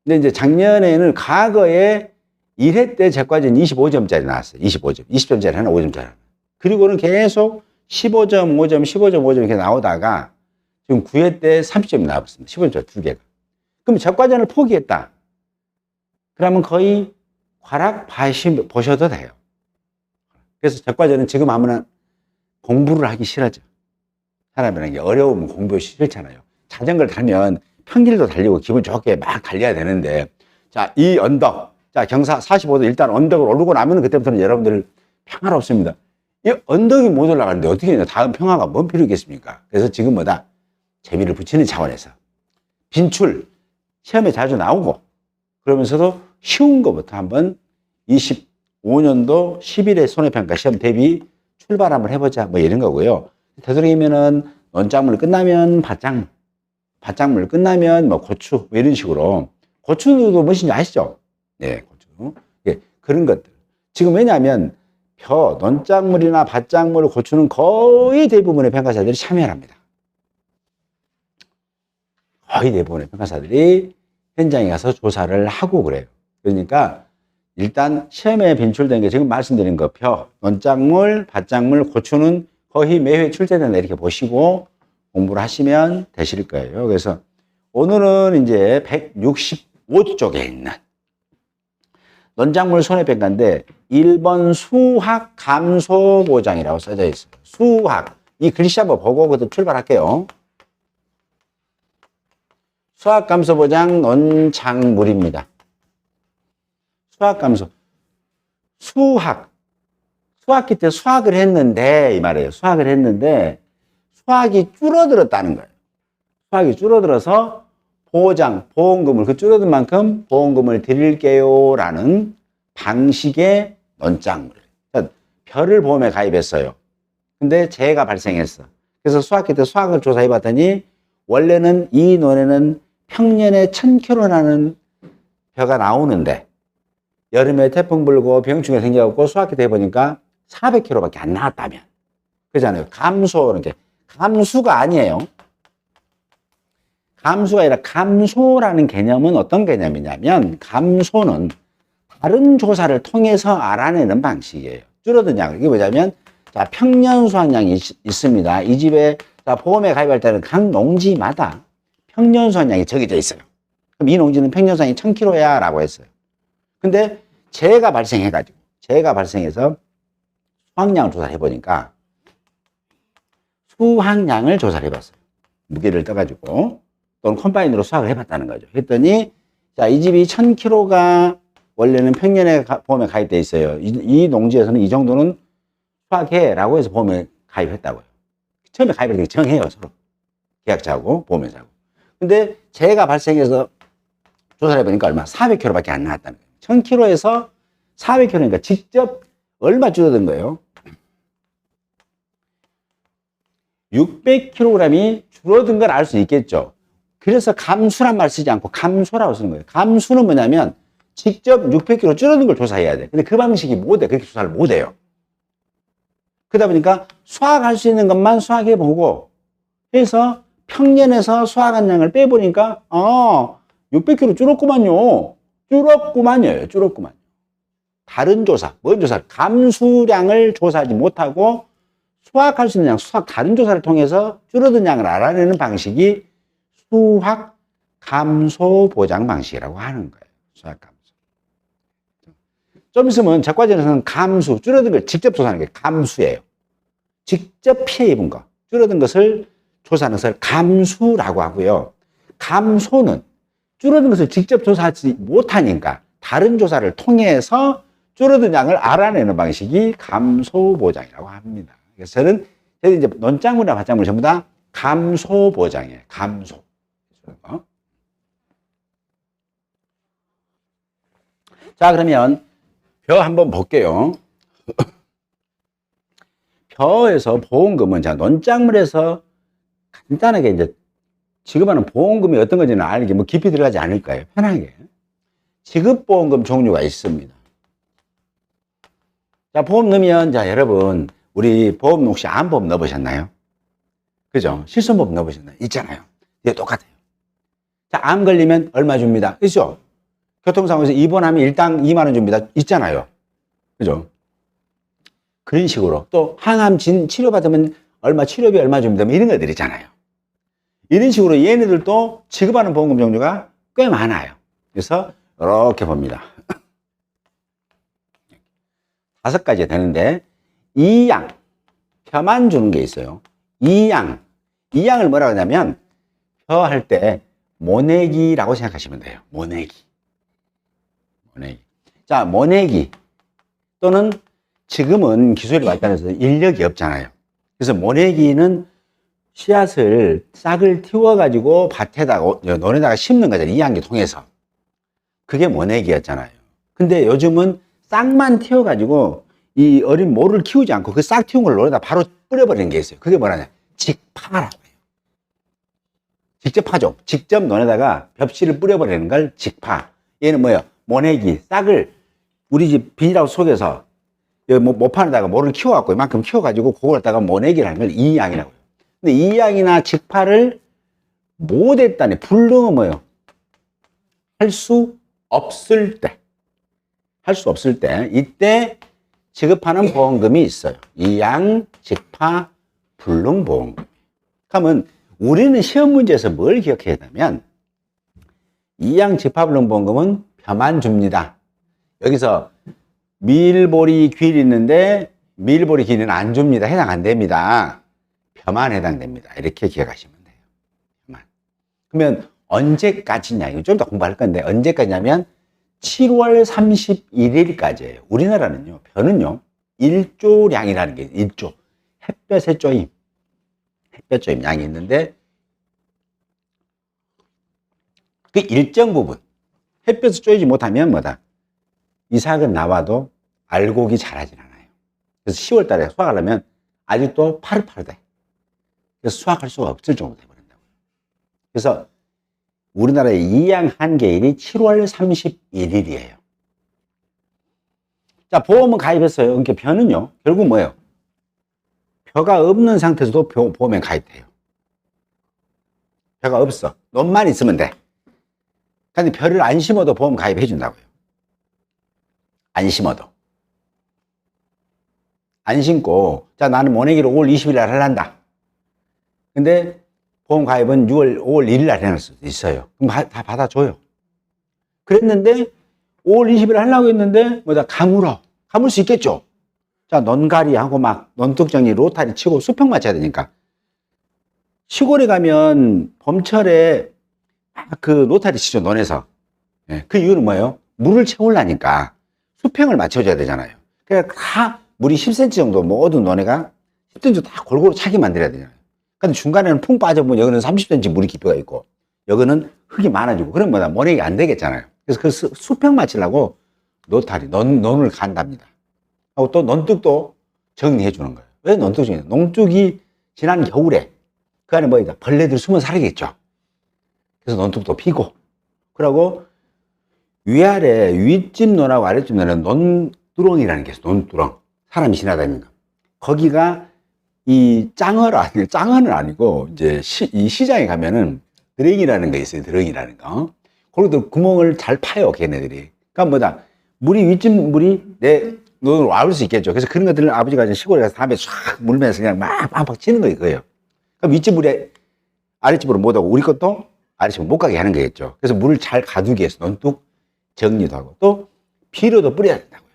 근데 이제 작년에는 과거에 1회 때 적과전 25점짜리 나왔어요. 25점. 20점짜리 하나, 5점짜리 하나. 그리고는 계속 15점, 5점, 15점, 5점 이렇게 나오다가 지금 9회 때 30점이 나왔습니다. 15점짜리 2개가. 그럼 적과전을 포기했다. 그러면 거의 과락 보셔도 돼요. 그래서 적과전은 지금 하면 공부를 하기 싫어져. 사람이라는 게 어려우면 공부 싫잖아요. 자전거를 타면 평길도 달리고 기분 좋게 막 달려야 되는데, 자, 이 언덕, 자, 경사 45도 일단 언덕을 오르고 나면 그때부터는 여러분들 평화롭습니다. 이 언덕이 못 올라가는데 어떻게 해야 다음 평화가 뭔 필요 있겠습니까? 그래서 지금 뭐다? 재미를 붙이는 차원에서 빈출, 시험에 자주 나오고, 그러면서도 쉬운 것부터 한번 25년도 10일에 손해평가 시험 대비 출발 한번 해보자. 뭐 이런 거고요. 되도록이면은 논작물 끝나면 밭작물, 밭작물 끝나면 뭐 고추, 뭐 이런 식으로. 고추도 무엇인지 아시죠? 네, 고추. 예, 그런 것들. 지금 왜냐하면 벼, 논작물이나 밭작물, 고추는 거의 대부분의 평가사들이 참여합니다. 거의 대부분의 평가사들이 현장에 가서 조사를 하고 그래요. 그러니까 일단 시험에 빈출된 게 지금 말씀드린 거 벼, 논작물, 밭작물, 고추는 거의 매회 출제된다 이렇게 보시고 공부를 하시면 되실 거예요. 그래서 오늘은 이제 165쪽에 있는 논작물 손해평가인데 1번 수학 감소 보장이라고 써져 있어요. 수학. 이 글씨 한번 보고 그것도 출발할게요. 수학 감소 보장 논작물입니다. 수학 감소. 수학기 때 수학을 했는데 이 말이에요. 수학을 했는데 수학이 줄어들었다는 거예요. 수학이 줄어들어서 보험금을 그 줄어든 만큼 보험금을 드릴게요 라는 방식의 논작물. 벼를 보험에 가입했어요. 근데 재해가 발생했어. 그래서 수학기 때 수학을 조사해 봤더니 원래는 이 논에는 평년에 1000kg라는 벼가 나오는데 여름에 태풍 불고 병충해 생겨갖고 수학기 때 해보니까 400kg밖에 안 나왔다면. 그러잖아요. 감소는 게 감수가 아니에요. 감수가 아니라 감소라는 개념은 어떤 개념이냐면 감소는 다른 조사를 통해서 알아내는 방식이에요. 줄어든 양을. 이게 뭐냐면 자, 평년 수확량이 있습니다. 이 집에 자, 보험에 가입할 때는 각 농지마다 평년 수확량이 정해져 있어요. 그럼 이 농지는 평년 수확량이 1000kg야 라고 했어요. 근데 재해가 발생해서 수확량을 조사를 해보니까 수확량을 조사를 해봤어요. 무게를 떠가지고 또는 컴바인으로 수확을 해봤다는 거죠. 했더니 자, 이 집이 1000kg가 원래는 평년에 보험에 가입돼 있어요. 이 농지에서는 이 정도는 수확해 라고 해서 보험에 가입했다고요. 처음에 가입할 때 정해요, 서로. 계약자하고 보험회사하고. 근데 재해가 발생해서 조사를 해보니까 얼마? 400kg밖에 안 나왔다는 거예요. 1000kg에서 400kg니까 직접 얼마 줄어든 거예요? 600kg이 줄어든 걸 알 수 있겠죠. 그래서 감수란 말 쓰지 않고 감소라고 쓰는 거예요. 감수는 뭐냐면 직접 600kg 줄어든 걸 조사해야 돼. 근데 그 방식이 못 해. 그렇게 조사를 못 해요. 그러다 보니까 수확할 수 있는 것만 수확해 보고 해서 평년에서 수확한 양을 빼보니까 600kg 줄었구만요. 줄었구만요. 다른 조사, 뭔 조사? 감수량을 조사하지 못하고 수확할 수 있는 양, 다른 조사를 통해서 줄어든 양을 알아내는 방식이 수확 감소 보장 방식이라고 하는 거예요. 수확 감소. 좀 있으면 적과전에서는 감수, 줄어든 걸 직접 조사하는 게 감수예요. 직접 피해 입은 거, 줄어든 것을 조사하는 것을 감수라고 하고요. 감소는 줄어든 것을 직접 조사하지 못하니까 다른 조사를 통해서 줄어든 양을 알아내는 방식이 감소 보장이라고 합니다. 그래서 저는 이제 논작물이나 밭작물 전부 다 감소 보장이에요. 감소. 자, 그러면 벼 한번 볼게요. 벼에서 보험금은 자, 논작물에서 간단하게 이제 지급하는 보험금이 어떤 건지는 알게 뭐 깊이 들어가지 않을 거예요. 편하게. 지급보험금 종류가 있습니다. 자, 보험 넣으면, 자, 여러분, 우리 보험 혹시 암보험 넣어보셨나요? 그죠? 실손보험 넣어보셨나요? 있잖아요. 이게 똑같아요. 자, 암 걸리면 얼마 줍니다. 그죠? 교통사고에서 입원하면 일당 2만 원 줍니다. 있잖아요. 그죠? 그런 식으로. 또, 항암 치료받으면 치료비 얼마 줍니다. 뭐 이런 것들 있잖아요. 이런 식으로 얘네들도 지급하는 보험금 종류가 꽤 많아요. 그래서, 이렇게 봅니다. 5가지가 되는데, 이양, 벼만 주는 게 있어요. 이양을 뭐라고 하냐면, 벼 할 때, 모내기라고 생각하시면 돼요. 모내기. 자, 모내기. 또는 지금은 기술이 발달해서 인력이 없잖아요. 그래서 모내기는 씨앗을, 싹을 틔워가지고 밭에다가, 논에다가 심는 거잖아요. 이양기 통해서. 그게 모내기였잖아요. 근데 요즘은 싹만 틔워가지고 이 어린 모를 키우지 않고 그 싹 틔운 걸 논에다 바로 뿌려버리는 게 있어요. 그게 뭐라냐? 직파라고 해요. 직접 파죠. 직접 논에다가 벽씨를 뿌려버리는 걸 직파. 얘는 뭐예요? 모내기, 싹을 우리 집 비닐하우스 속에서 모판에다가 모를 키워갖고 이만큼 키워가지고 그걸 갖다가 모내기를 하는 걸 이양이라고 해요. 근데 이양이나 직파를 못했다니, 불능은 뭐예요? 할 수 없을 때. 이때 지급하는 보험금이 있어요. 이양, 직파, 불능 보험금. 그러면 우리는 시험 문제에서 뭘 기억해야 되냐면, 이양, 직파, 불능 보험금은 벼만 줍니다. 여기서 밀보리, 귤이 있는데 밀보리, 귤은 안 줍니다. 해당 안 됩니다. 벼만 해당됩니다. 이렇게 기억하시면 돼요. 벼만. 그러면 언제까지냐? 이거 좀 더 공부할 건데 언제까지냐면 7월 31일까지예요. 우리나라는요, 벼는요, 1조량이라는 게 1조. 햇볕의 쪼임. 양이 있는데 그 일정 부분 햇볕을 쪼이지 못하면 뭐다? 이삭은 나와도 알곡이 자라진 않아요. 그래서 10월 달에 수확하려면 아직도 파릇파릇해. 그래서 수확할 수가 없을 정도 돼버린다고요. 그래서 우리나라의 이양 한계일이 7월 31일이에요. 자, 보험은 가입했어요. 그러니까 벼는요, 결국 뭐예요? 벼가 없는 상태에서도 보험에 가입돼요. 벼가 없어. 논만 있으면 돼. 근데 벼를 안 심어도 보험 가입해 준다고요. 안 심어도. 안 심고, 자, 나는 모내기를 5월 20일 날 하란다. 근데 보험 가입은 5월 1일 날 해놓을 수도 있어요. 그럼 다 받아줘요. 그랬는데 5월 20일 하려고 했는데 뭐다 가물 수 있겠죠. 자, 논가리하고 막 논둑정리 로타리 치고 수평 맞춰야 되니까. 시골에 가면 봄철에 그 로타리 치죠, 논에서. 그 이유는 뭐예요? 물을 채우려니까 수평을 맞춰줘야 되잖아요. 그러니까 다 물이 10cm 정도 모든 논에가 10cm 다 골고루 차게 만들어야 되잖아요. 근데 중간에는 풍 빠져보면 여기는 30cm 물이 깊이가 있고 여기는 흙이 많아지고 그럼 뭐다? 모내기가 안 되겠잖아요. 그래서 그 수평 맞추려고 로타리, 논을 간답니다. 하고 또 논둑도 정리해 주는 거예요. 왜 논둑 정리? 농둑이 지난 겨울에 그 안에 뭐이다? 벌레들이 숨어 살겠죠. 그래서 논둑도 피고, 그러고 위아래, 윗집 논하고 아랫집 논에는 논두렁이라는 게 있어요. 논두렁. 사람이 지나다니는 거. 거기가 이 짱어는 아니고, 이제 이 시장에 가면은 드렁이라는 거 있어요. 드렁이라는 거. 거기도 구멍을 잘 파요, 걔네들이. 그러니까 뭐다? 윗집 물이 내 논으로 와올 수 있겠죠. 그래서 그런 것들을 아버지가 이제 시골에 가서 담배 쫙 물면서 그냥 막 치는 거예요. 그럼 윗집 물에 아랫집으로 못 오고, 우리 것도 아랫집으로 못 가게 하는 거겠죠. 그래서 물을 잘 가두기 위해서 논둑 정리도 하고, 또 비료도 뿌려야 된다고요.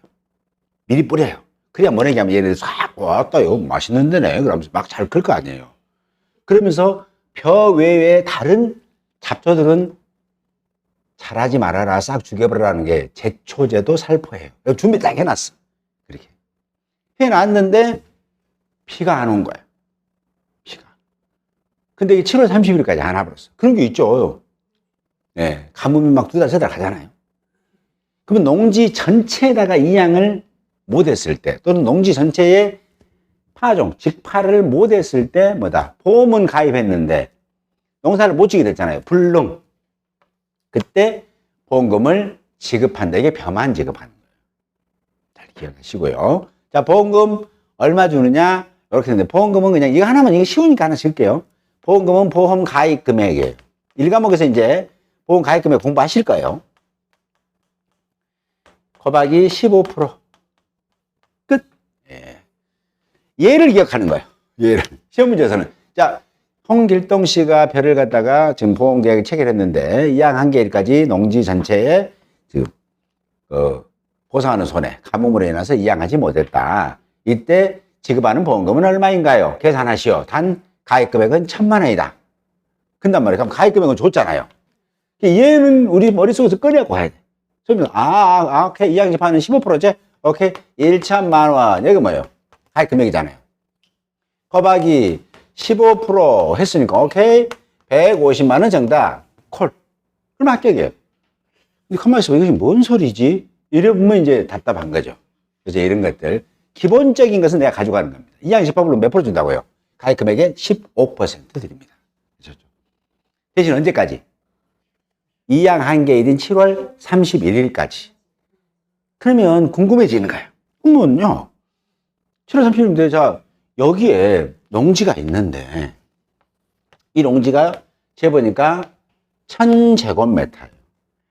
미리 뿌려요. 그래야 뭐냐게 하면 얘네들 싹 왔다, 이거 맛있는 데네. 그러면서 막 잘 클 거 아니에요. 그러면서 벼 외에 다른 잡초들은 잘하지 말아라, 싹 죽여버리라는 게 제초제도 살포예요. 준비 딱 해놨어. 그렇게 해놨는데 비가 안 온 거야. 비가. 근데 이게 7월 30일까지 안 와버렸어. 그런 게 있죠. 네, 가뭄이 막 2달, 3달 가잖아요. 그러면 농지 전체에다가 이 양을 못했을 때, 또는 농지 전체에 파종, 직파를 못했을 때 뭐다? 보험은 가입했는데 농사를 못 지게 됐잖아요. 불능. 그때 보험금을 지급한다. 이게 벼만 지급하는 거예요. 잘 기억하시고요. 자, 보험금 얼마 주느냐? 이렇게 되는데, 보험금은 그냥 이거 하나만, 이게 쉬우니까 하나 쓸게요. 보험금은 보험 가입 금액이에요. 1과목에서 이제 보험 가입 금액 공부하실 거예요. 곱하기 15%. 끝. 예. 얘를 기억하는 거예요. 얘를. 시험 문제에서는. 자, 홍길동 씨가 벼를 갖다가 지금 보험계획을 체결했는데, 이양 한계일까지 농지 전체에 지금, 보상하는 손해, 가뭄으로 인해서 이양하지 못했다. 이때 지급하는 보험금은 얼마인가요? 계산하시오. 단 가입금액은 1,000만 원이다. 근단 말이에요. 그럼 가입금액은 줬잖아요. 얘는 우리 머릿속에서 꺼내고 가야 돼. 그러면, 오케이. 이양 집하는 15%지? 오케이. 1,000만 원. 여기 뭐예요? 가입금액이잖아요. 곱하기 15% 했으니까, 오케이. 150만 원 정답. 콜. 그럼 합격이에요. 근데 가만히 있어. 이것이 뭔 소리지? 이래 보면 이제 답답한 거죠. 그래서 이런 것들. 기본적인 것은 내가 가져가는 겁니다. 이양 집합으로 몇 프로 준다고요? 가입 금액의 15% 드립니다. 그렇죠? 대신 언제까지? 이양 한계일인 7월 31일까지. 그러면 궁금해지는 거예요. 그러면요, 7월 30일인데, 자, 여기에 농지가 있는데, 이 농지가 재보니까 1000제곱미터예요.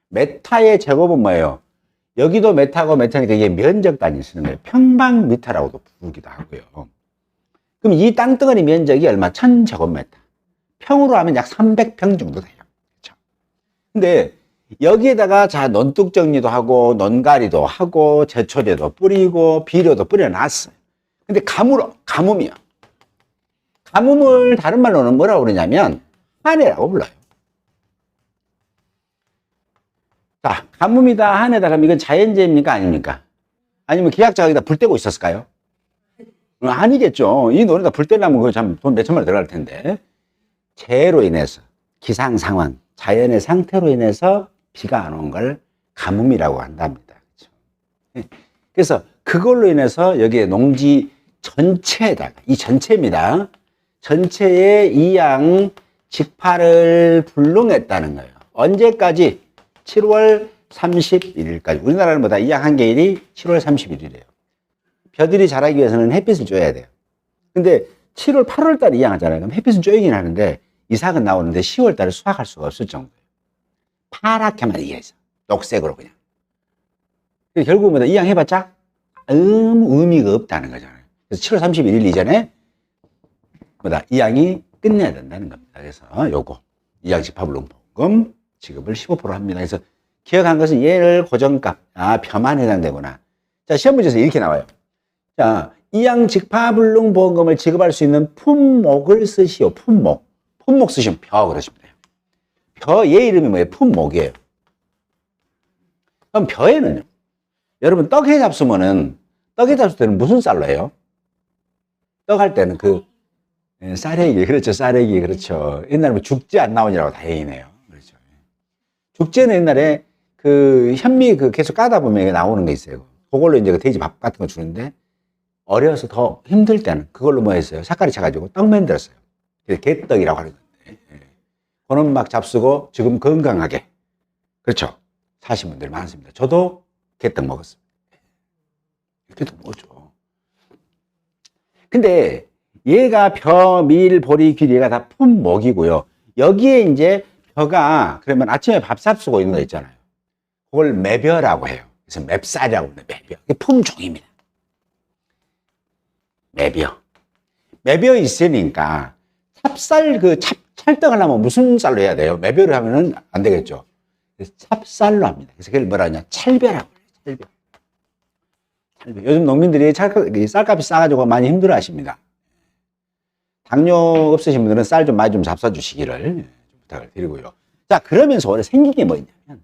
메타의 제곱은 뭐예요? 여기도 메타고 메타니까 이게 면적 단위 쓰는 거예요. 평방미터라고도 부르기도 하고요. 그럼 이 땅덩어리 면적이 얼마? 1000제곱미터. 평으로 하면 약 300평 정도 돼요. 그렇죠? 근데 여기에다가 자, 논둑 정리도 하고, 논가리도 하고, 제초제도 뿌리고, 비료도 뿌려놨어요. 근데 가뭄이요. 가뭄을 다른 말로는 뭐라고 그러냐면, 한해라고 불러요. 자, 가뭄이다, 한해다. 그럼 이건 자연재해입니까? 아닙니까? 아니면 기약자가 여기다 불 떼고 있었을까요? 아니겠죠. 이 논에다 불 떼려면 그거 참 돈 몇천만 원 들어갈 텐데. 재해로 인해서, 기상 상황, 자연의 상태로 인해서 비가 안 온 걸 가뭄이라고 한답니다. 그렇죠? 그래서 그걸로 인해서 여기에 농지 전체에다가, 이 전체입니다. 전체에 이양 직파를 불능했다는 거예요. 언제까지? 7월 31일까지. 우리나라는 뭐다? 이양 한계일이 7월 31일이에요. 벼들이 자라기 위해서는 햇빛을 쬐야 돼요. 근데 7월, 8월 달에 이양하잖아요. 그럼 햇빛은 쬐긴 하는데 이삭은 나오는데 10월 달에 수확할 수가 없을 정도예요. 파랗게만 이해해서. 녹색으로 그냥. 결국 뭐다? 이양해봤자 의미가 없다는 거잖아요. 그래서 7월 31일 이전에 뭐다? 이양이 끝내야 된다는 겁니다. 그래서 요거 이양 집합을농보금 지급을 15% 합니다. 그래서 기억한 것은 얘를 고정값, 벼만 해당되구나. 자, 시험 문제에서 이렇게 나와요. 자, 이양 직파불능보험금을 지급할 수 있는 품목을 쓰시오. 품목. 품목 쓰시면 벼 그러시면 돼요. 벼, 얘 이름이 뭐예요? 품목이에요. 그럼 벼에는요. 여러분, 떡해 잡수면은, 떡해 잡수 때는 무슨 쌀로 해요? 떡 할 때는 쌀래기, 그렇죠. 쌀래기, 그렇죠. 옛날에 뭐 죽지 안 나오냐고 다행이네요. 그렇죠. 죽지는 옛날에 현미 계속 까다 보면 나오는 게 있어요. 그걸로 이제 그 돼지 밥 같은 거 주는데, 어려서 더 힘들 때는 그걸로 뭐 했어요? 삭가리 쳐가지고 떡 만들었어요. 그래서 개떡이라고 하는 건데. 그는 막 잡수고 지금 건강하게. 그렇죠. 사신 분들 많습니다. 저도 개떡 먹었습니다. 개떡 먹었죠. 근데 얘가 벼, 밀, 보리, 귀, 얘가 다 품목이고요. 여기에 이제 벼가, 그러면 아침에 밥 잡수고 있는 거 있잖아요. 그걸 매벼라고 해요. 그래서 맵쌀이라고 하는데 매벼. 이게 품종입니다. 매벼. 매벼 있으니까 찹쌀 찰떡을 하려면 무슨 쌀로 해야 돼요? 매벼를 하면은 안 되겠죠. 그래서 찹쌀로 합니다. 그래서 그걸 뭐라 하냐? 찰벼라고 해요. 찰벼. 요즘 농민들이 쌀값이 싸가지고 많이 힘들어 하십니다. 당뇨 없으신 분들은 쌀 좀 많이 좀 잡숴 주시기를 부탁을 드리고요. 자, 그러면서 원래 생긴 게 뭐냐면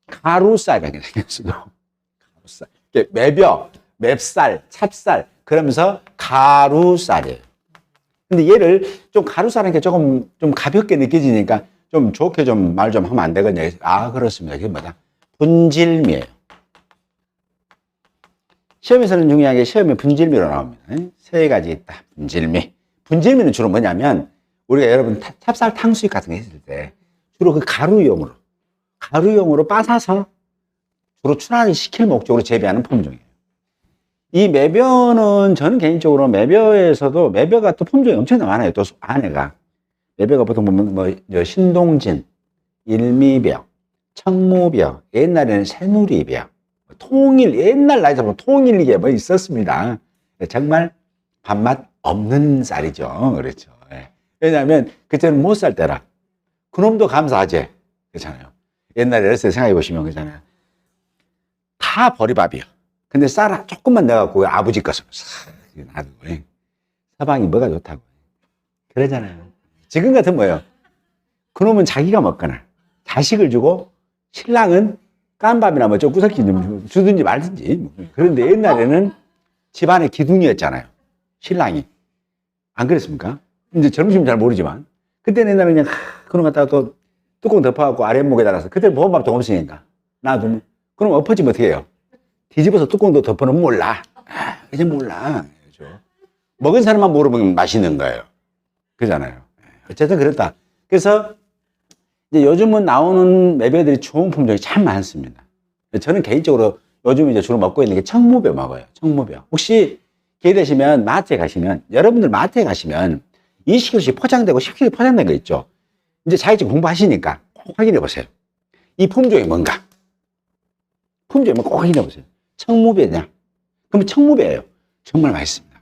가루쌀이라는 게 생겼어요. 가루쌀. 매벼, 맵쌀, 찹쌀. 그러면서 가루쌀이에요. 근데 얘를 좀 가루쌀인 게 조금 좀 가볍게 느껴지니까 좀 좋게 좀 말 좀 하면 안 되겠냐. 아, 그렇습니다. 그게 뭐다? 분질미예요. 시험에서는 중요한 게 시험에 분질미로 나옵니다. 세 가지 있다. 분질미. 분질미는 주로 뭐냐면 우리가 여러분 찹쌀 탕수육 같은 거 했을 때 주로 그 가루용으로 빻아서 주로 출하를 시킬 목적으로 재배하는 품종이에요. 이 매벼는 저는 개인적으로 매벼에서도 매벼가 또 품종이 엄청나 많아요. 또 안에가 매벼가 보통 보면 뭐 신동진, 일미벼, 청무벼, 옛날에는 새누리벼, 통일, 옛날 나이 잡으면 통일 이게 뭐 있었습니다. 정말 밥맛 없는 쌀이죠. 그렇죠. 왜냐하면 그때는 못 살 때라. 그놈도 감사하지. 그렇잖아요. 옛날에 어렸을 때 생각해 보시면 그렇잖아요. 다 보리밥이요. 근데 쌀 조금만 넣어갖고 아버지 것으로 싹 놔두고 서방이 뭐가 좋다고 그러잖아요. 지금 같은 뭐예요? 그놈은 자기가 먹거나 자식을 주고 신랑은 깐밥이나 뭐 좀 구석기 좀 주든지 말든지. 그런데 옛날에는 집안의 기둥이었잖아요. 신랑이. 안 그랬습니까? 이제 젊으시면 잘 모르지만 그때는 옛날에 그냥 그놈 갖다가 또 뚜껑 덮어갖고 아랫목에 달아서 그때는 보온밥도 없으니까 놔두면 그럼 엎어지면 어떻게 해요? 뒤집어서 뚜껑도 덮어놓으면 몰라. 이제 몰라. 그렇죠? 먹은 사람만 모르면 맛있는 거예요. 그잖아요. 어쨌든 그렇다. 그래서 이제 요즘은 나오는 매벼들이 좋은 품종이 참 많습니다. 저는 개인적으로 요즘 이제 주로 먹고 있는 게 청무벼 먹어요. 청무벼. 혹시 기회 되시면 마트에 가시면, 여러분들 마트에 가시면 20kg씩 포장되고 10kg 포장된 거 있죠. 이제 자격증 공부하시니까 꼭 확인해 보세요. 이 품종이 뭔가. 품종이 뭔가 꼭 확인해 보세요. 청무벼냐? 그러면 청무벼예요. 정말 맛있습니다.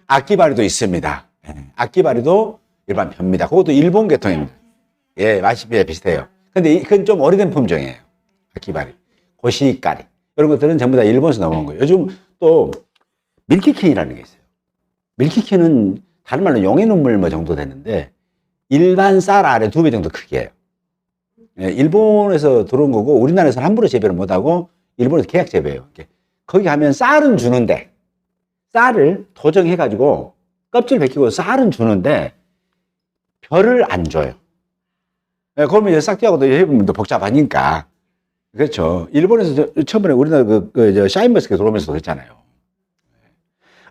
아끼바리도 있습니다. 아끼바리도 일반 벼입니다. 그것도 일본 계통입니다. 예, 맛이 비슷해요. 근데 그건 좀 오래된 품종이에요. 아끼바리, 고시까리 이런 것들은 전부 다 일본에서 넘어온 거예요. 요즘 또 밀키킨이라는 게 있어요. 밀키킨은 다른 말로 용의 눈물 뭐 정도 되는데 일반 쌀 아래 2배 정도 크기예요. 예, 일본에서 들어온 거고 우리나라에서는 함부로 재배를 못하고 일본에서 계약 재배예요. 거기 가면 쌀은 주는데 쌀을 도정해가지고 껍질 벗기고 쌀은 주는데 벼를 안 줘요. 예, 그러면 이제 싹지하고도 해보면 또 복잡하니까. 그렇죠. 일본에서 처음에 우리나라 샤인머스켓 들어오면서 그랬잖아요.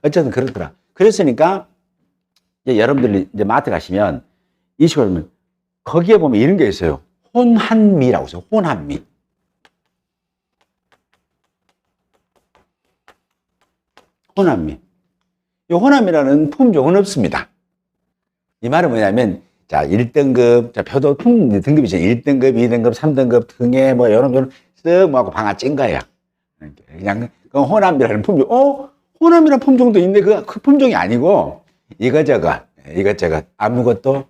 어쨌든 그렇더라. 그랬으니까 이제 여러분들이 이제 마트 가시면 이 식으로 보면 거기에 보면 이런 게 있어요. 혼한미라고 해서 혼한미. 혼한미. 이 혼한미라는 품종은 없습니다. 이 말은 뭐냐면 자, 1등급, 자, 표도 등급이 있잖아요. 1등급, 2등급, 3등급 등에 뭐 여러 번 쓱 뭐하고 방아 찐 거예요. 그냥 그 호남이라는 품종. 호남이라는 품종도 있는데 그 품종이 아니고 이것저것 아무것도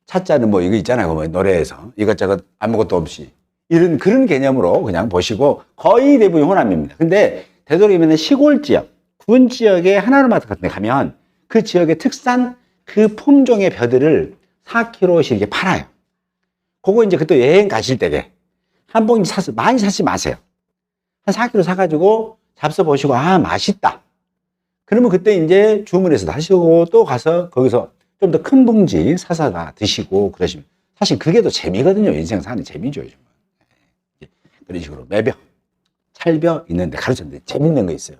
차자는 뭐 이거 있잖아요. 뭐 노래에서 이것저것 아무것도 없이 이런 그런 개념으로 그냥 보시고 거의 대부분 호남입니다. 근데 되도록이면 시골 지역, 군 지역의 하나로마트 같은 데 가면 그 지역의 특산 그 품종의 벼들을 4kg씩 이렇게 팔아요. 그거 이제 그때 여행 가실 때에 한 봉지 사서 많이 사지 마세요. 한 4kg 사가지고 잡숴 보시고 아 맛있다. 그러면 그때 이제 주문해서 하시고 또 가서 거기서 좀 더 큰 봉지 사서 드시고 그러시면 사실 그게 더 재미거든요. 인생 사는 재미죠. 요즘은. 그런 식으로 매벼, 찰벼 있는데 가르쳤는데 재밌는 거 있어요.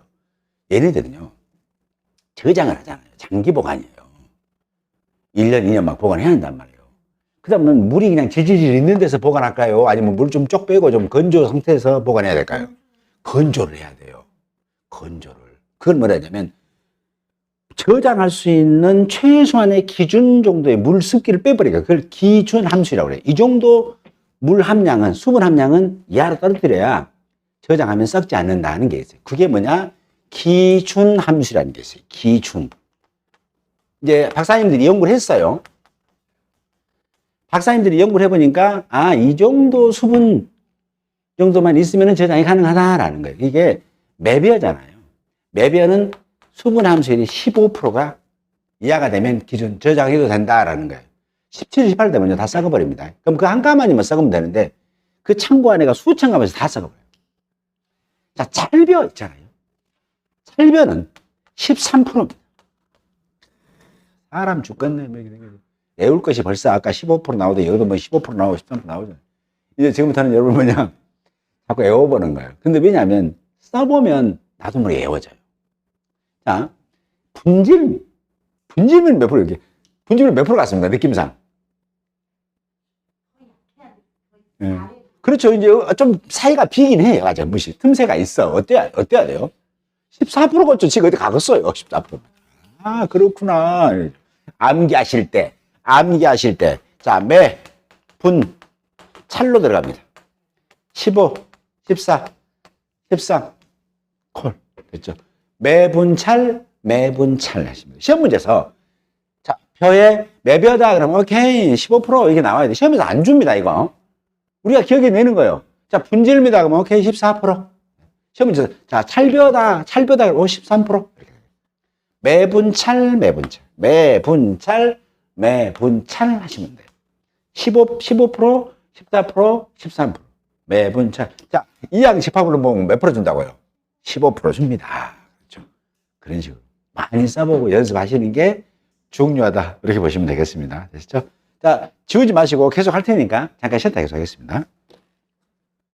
얘네들은요, 저장을 하잖아요. 장기 보관이에요. 1년, 2년 막 보관해야 한단 말이에요. 그 다음은 물이 그냥 질질질 있는 데서 보관할까요? 아니면 물 좀 쪽 빼고 좀 건조 상태에서 보관해야 될까요? 건조를 해야 돼요. 건조를. 그걸 뭐라 하냐면, 저장할 수 있는 최소한의 기준 정도의 물 습기를 빼버리니까 그걸 기준 함수라고 그래요. 이 정도 물 함량은, 수분 함량은 이하로 떨어뜨려야 저장하면 썩지 않는다는 게 있어요. 그게 뭐냐? 기준 함수라는 게 있어요. 기준. 이제 박사님들이 연구를 했어요. 박사님들이 연구를 해보니까, 아, 이 정도 수분 정도만 있으면 저장이 가능하다라는 거예요. 이게 매비어잖아요. 매비어는 수분 함수율이 15%가 이하가 되면 기준 저장해도 된다라는 거예요. 17, 18 되면요, 다 썩어버립니다. 그럼 그 한 가마니만 썩으면 되는데, 그 창고 안에가 수천 가마에서 다 썩어버려요. 자, 찰벼 있잖아요. 찰벼는 13%입니다. 사람 죽겠네. 외울 것이 벌써 아까 15% 나오더 여기도 뭐 15% 나오고 13% 나오죠. 이제 지금부터는 여러분 뭐냐, 자꾸 외워보는 거예요. 근데 왜냐하면 써보면 나도 모르게 외워져요. 자, 분질은 몇 프로 이렇게? 분질은 몇 프로 같습니다, 느낌상? 네. 그렇죠. 이제 좀 사이가 비긴 해요. 맞아. 무시. 틈새가 있어. 어때야 돼요? 14%가 지금 어디 가겠어요? 14%. 아, 그렇구나. 암기하실 때. 자, 매, 분, 찰로 들어갑니다. 15, 14, 13, 콜. 됐죠? 매분찰 하십니다. 시험 문제에서, 자, 벼에 매벼다 그러면, 오케이, 15% 이게 나와야 돼. 시험에서 안 줍니다, 이거. 우리가 기억해 내는 거예요. 자, 분질입니다. 그러면, 오케이, 14%. 시험 문제에서, 자, 찰벼다, 그러면, 13%. 매분찰 하시면 돼요. 15%, 14%, 13%. 매분찰. 자, 2학 집합으로 보면 몇 프로 준다고요? 15% 줍니다. 그렇죠? 그런 식으로 많이 써보고 연습하시는 게 중요하다. 이렇게 보시면 되겠습니다. 되시죠? 자, 지우지 마시고 계속 할 테니까 잠깐 쉬었다 계속 하겠습니다.